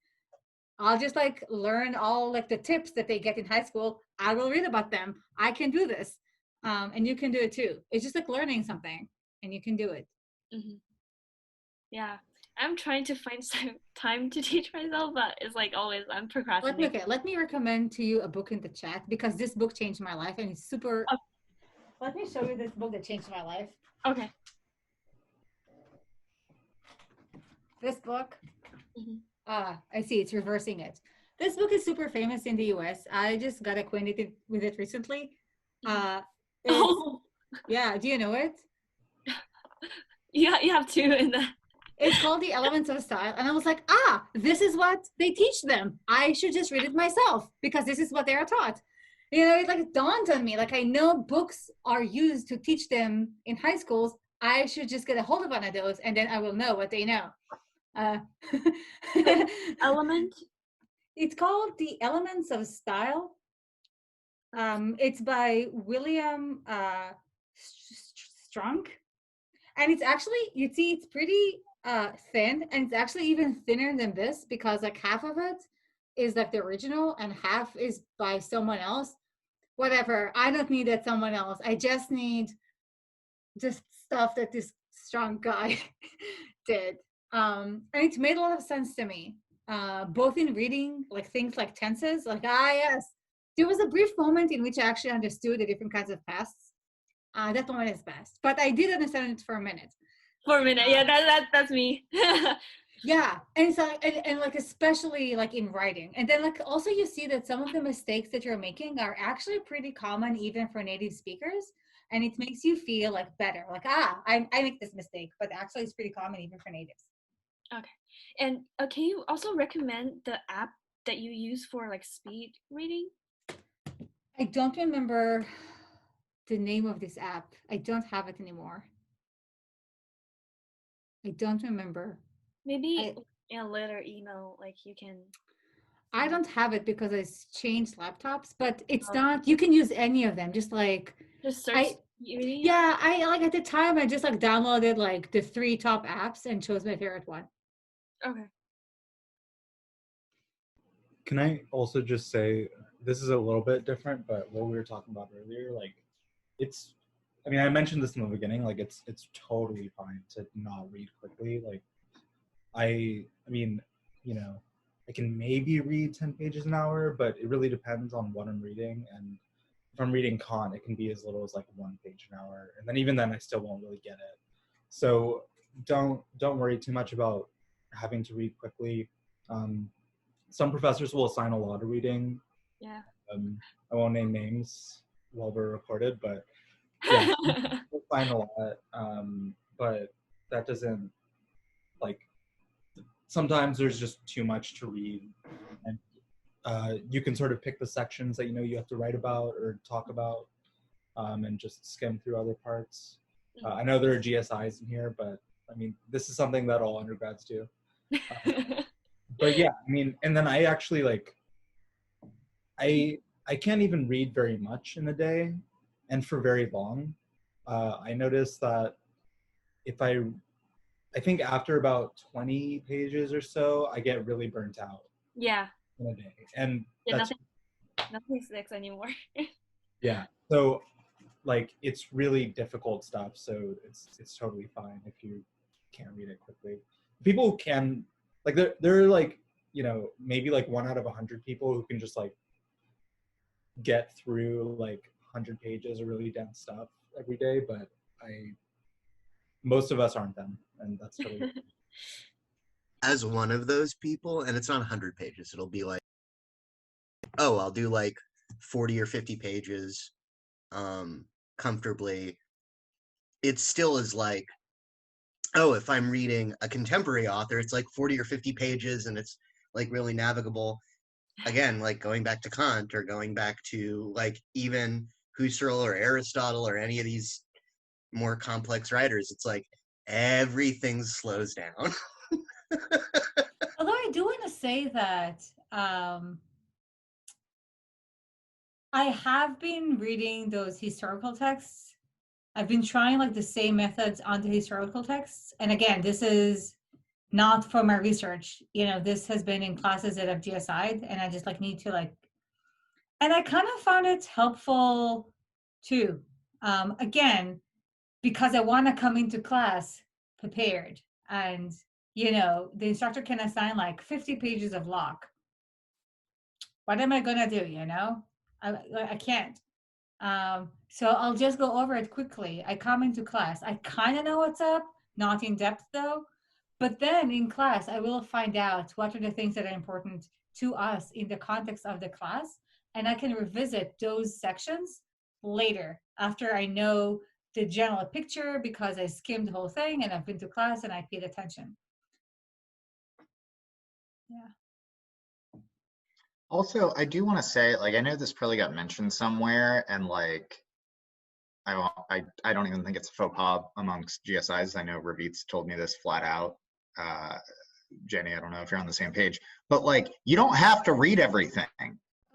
I'll just like learn all like the tips that they get in high school. I will read about them. I can do this. And you can do it too. It's just like learning something and you can do it. Mm-hmm. Yeah. I'm trying to find some time to teach myself, but it's like always I'm procrastinating. Let me recommend to you a book in the chat because this book changed my life and it's super. Okay. Let me show you this book that changed my life. Okay. This book. Mm-hmm. I see it's reversing it. This book is super famous in the US. I just got acquainted with it recently. Yeah, do you know it? Yeah, you have two in the. It's called The Elements of Style. And I was like, this is what they teach them. I should just read it myself because this is what they are taught. It like dawned on me. Like I know books are used to teach them in high schools. I should just get a hold of one of those and then I will know what they know. Element? It's called The Elements of Style. It's by William Strunk. And it's actually, you see, it's pretty thin, and it's actually even thinner than this because like half of it is like the original and half is by someone else. Whatever, I don't need that someone else. I just need just stuff that this strong guy did. And it made a lot of sense to me, both in reading like things like tenses, like yes, there was a brief moment in which I actually understood the different kinds of pasts. That moment is best, but I did understand it for a minute. Yeah, that's me. Yeah, and so and like especially like in writing, and then like also you see that some of the mistakes that you're making are actually pretty common even for native speakers, and it makes you feel like better. Like I make this mistake, but actually it's pretty common even for natives. Okay, and can you also recommend the app that you use for like speed reading? I don't remember the name of this app. I don't have it anymore. I don't remember. Maybe in a later email, like you can. I don't have it because I changed laptops, but it's not. You can use any of them. Just like search. Yeah, I like at the time I just like downloaded like the 3 top apps and chose my favorite one. Okay. Can I also just say this is a little bit different, but what we were talking about earlier, like I mentioned this in the beginning, like it's totally fine to not read quickly. Like I mean, I can maybe read 10 pages an hour, but it really depends on what I'm reading. And if I'm reading Kant, it can be as little as like 1 page an hour. And then even then I still won't really get it. So don't worry too much about having to read quickly. Some professors will assign a lot of reading. Yeah. I won't name names while we're recorded, but yeah, we'll assign a lot. But that doesn't, like, sometimes there's just too much to read, and you can sort of pick the sections that you have to write about or talk about, and just skim through other parts. I know there are GSIs in here, but I mean, this is something that all undergrads do. But yeah, I mean, and then I actually I can't even read very much in a day and for very long. I noticed that if I think after about 20 pages or so, I get really burnt out. Yeah. In a day. And yeah, that's nothing sticks anymore. yeah. So like, it's really difficult stuff. So it's totally fine if you can't read it quickly. People can, like, there are like, maybe like 1 out of 100 people who can just like get through like 100 pages of really dense stuff every day, but most of us aren't them, and that's totally As one of those people, and it's not 100 pages, it'll be like, oh, I'll do like 40 or 50 pages comfortably. It still is like, oh, if I'm reading a contemporary author, it's like 40 or 50 pages and it's like really navigable. Again, like going back to Kant or going back to like even Husserl or Aristotle or any of these more complex writers, it's like everything slows down. Although I do want to say that I have been reading those historical texts. I've been trying like the same methods on the historical texts. And again, this is not for my research. This has been in classes that I've GSI'd, and I just like need to like, and I kind of found it helpful too. Again, because I want to come into class prepared, and the instructor can assign like 50 pages of Locke. What am I gonna do? I can't. So I'll just go over it quickly. I come into class. I kind of know what's up, not in depth though. But then in class, I will find out what are the things that are important to us in the context of the class. And I can revisit those sections later after I know the general picture, because I skimmed the whole thing and I've been to class and I paid attention. Yeah. Also, I do want to say, like, I know this probably got mentioned somewhere, and like, I don't even think it's a faux pas amongst GSIs. I know Ravit's told me this flat out. Jenny, I don't know if you're on the same page, but like, you don't have to read everything.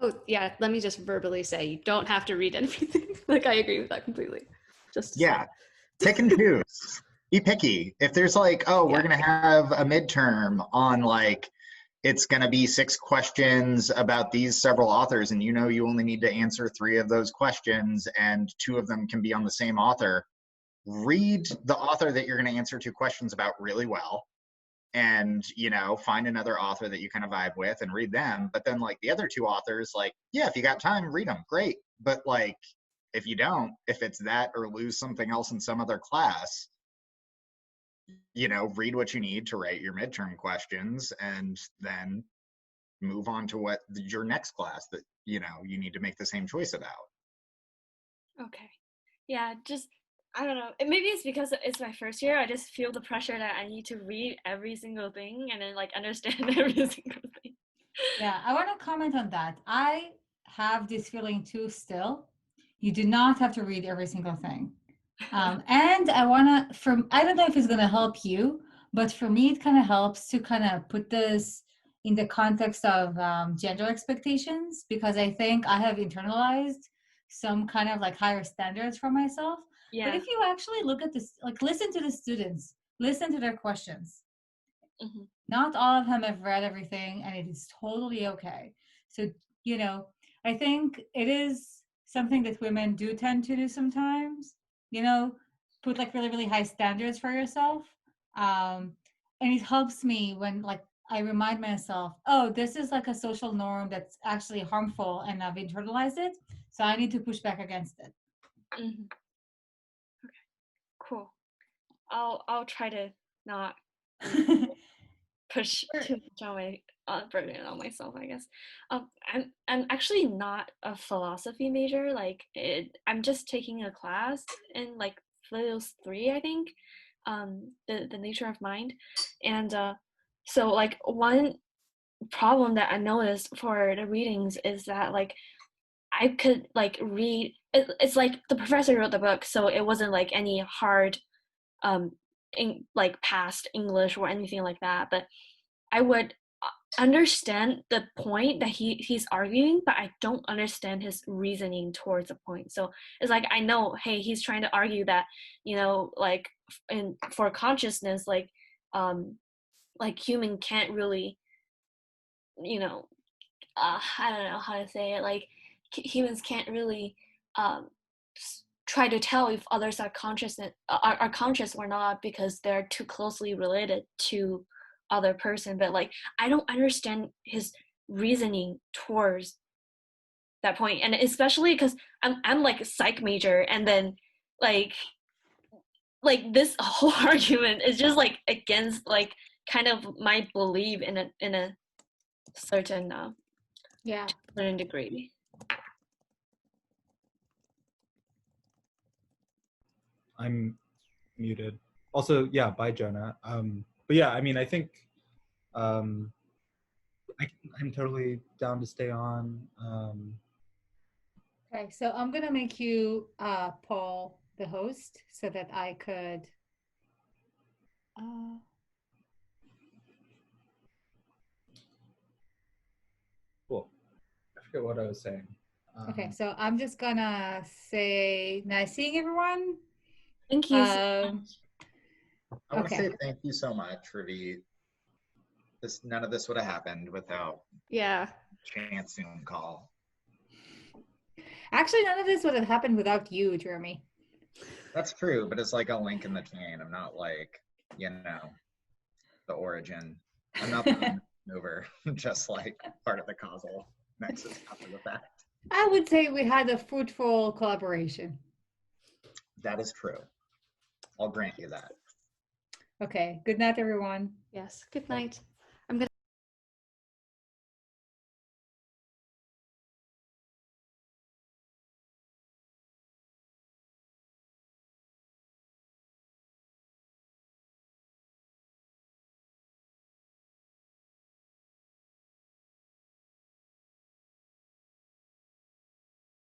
Oh yeah, let me just verbally say you don't have to read anything. Like, I agree with that completely. Just yeah, pick and choose. Be picky. If there's like, oh, we're gonna have a midterm on like, it's gonna be 6 questions about these several authors, and you only need to answer 3 of those questions, and 2 of them can be on the same author. Read the author that you're gonna answer 2 questions about really well, and find another author that you kind of vibe with and read them. But then like the other 2 authors, like, yeah, if you got time, read them, great. But like, if you don't, if it's that or lose something else in some other class, read what you need to write your midterm questions, and then move on to what your next class that you need to make the same choice about. Okay. Yeah, just I don't know. Maybe it's because it's my first year. I just feel the pressure that I need to read every single thing and then like understand every single thing. Yeah, I want to comment on that. I have this feeling too still. You do not have to read every single thing. And I want to, I don't know if it's going to help you, but for me, it kind of helps to kind of put this in the context of gender expectations, because I think I have internalized some kind of like higher standards for myself. Yeah. But if you actually look at this, like listen to the students, listen to their questions. Mm-hmm. Not all of them have read everything, and it is totally okay. So, I think it is something that women do tend to do sometimes, put like really, really high standards for yourself. and it helps me when like I remind myself, oh, this is like a social norm that's actually harmful and I've internalized it. So I need to push back against it. Mm-hmm. Okay, cool. I'll try to not push too much on my burden on myself, I guess. I'm actually not a philosophy major. Like I'm just taking a class in like Phil's 3, I think. The nature of mind, and so like one problem that I noticed for the readings is that like I could like read. It's like the professor wrote the book, so it wasn't like any hard like past English or anything like that, but I would understand the point that he's arguing, but I don't understand his reasoning towards the point. So it's like I know, hey, he's trying to argue that, you know, like for consciousness, like human can't really, you know, I don't know how to say it, like humans can't really try to tell if others are conscious or not because they're too closely related to other person. But like I don't understand his reasoning towards that point, and especially because I'm like a psych major, and then like this whole argument is just like against like kind of my belief in a certain certain degree. I'm muted. Also, yeah, bye, Jonah. But yeah, I mean, I think I'm totally down to stay on. Okay, so I'm gonna make you Paul the host so that I could Cool. I forget what I was saying. Okay, so I'm just gonna say nice seeing everyone. Thank you. I want to say thank you so much, Ravi. None of this would have happened without chance Zoom call. Actually, none of this would have happened without you, Jeremy. That's true, but it's like a link in the chain. I'm not like, you know, the origin. I'm not the mover, just like part of the causal nexus after the fact. I would say we had a fruitful collaboration. That is true. I'll grant you that. Okay, good night, everyone. Yes, good night.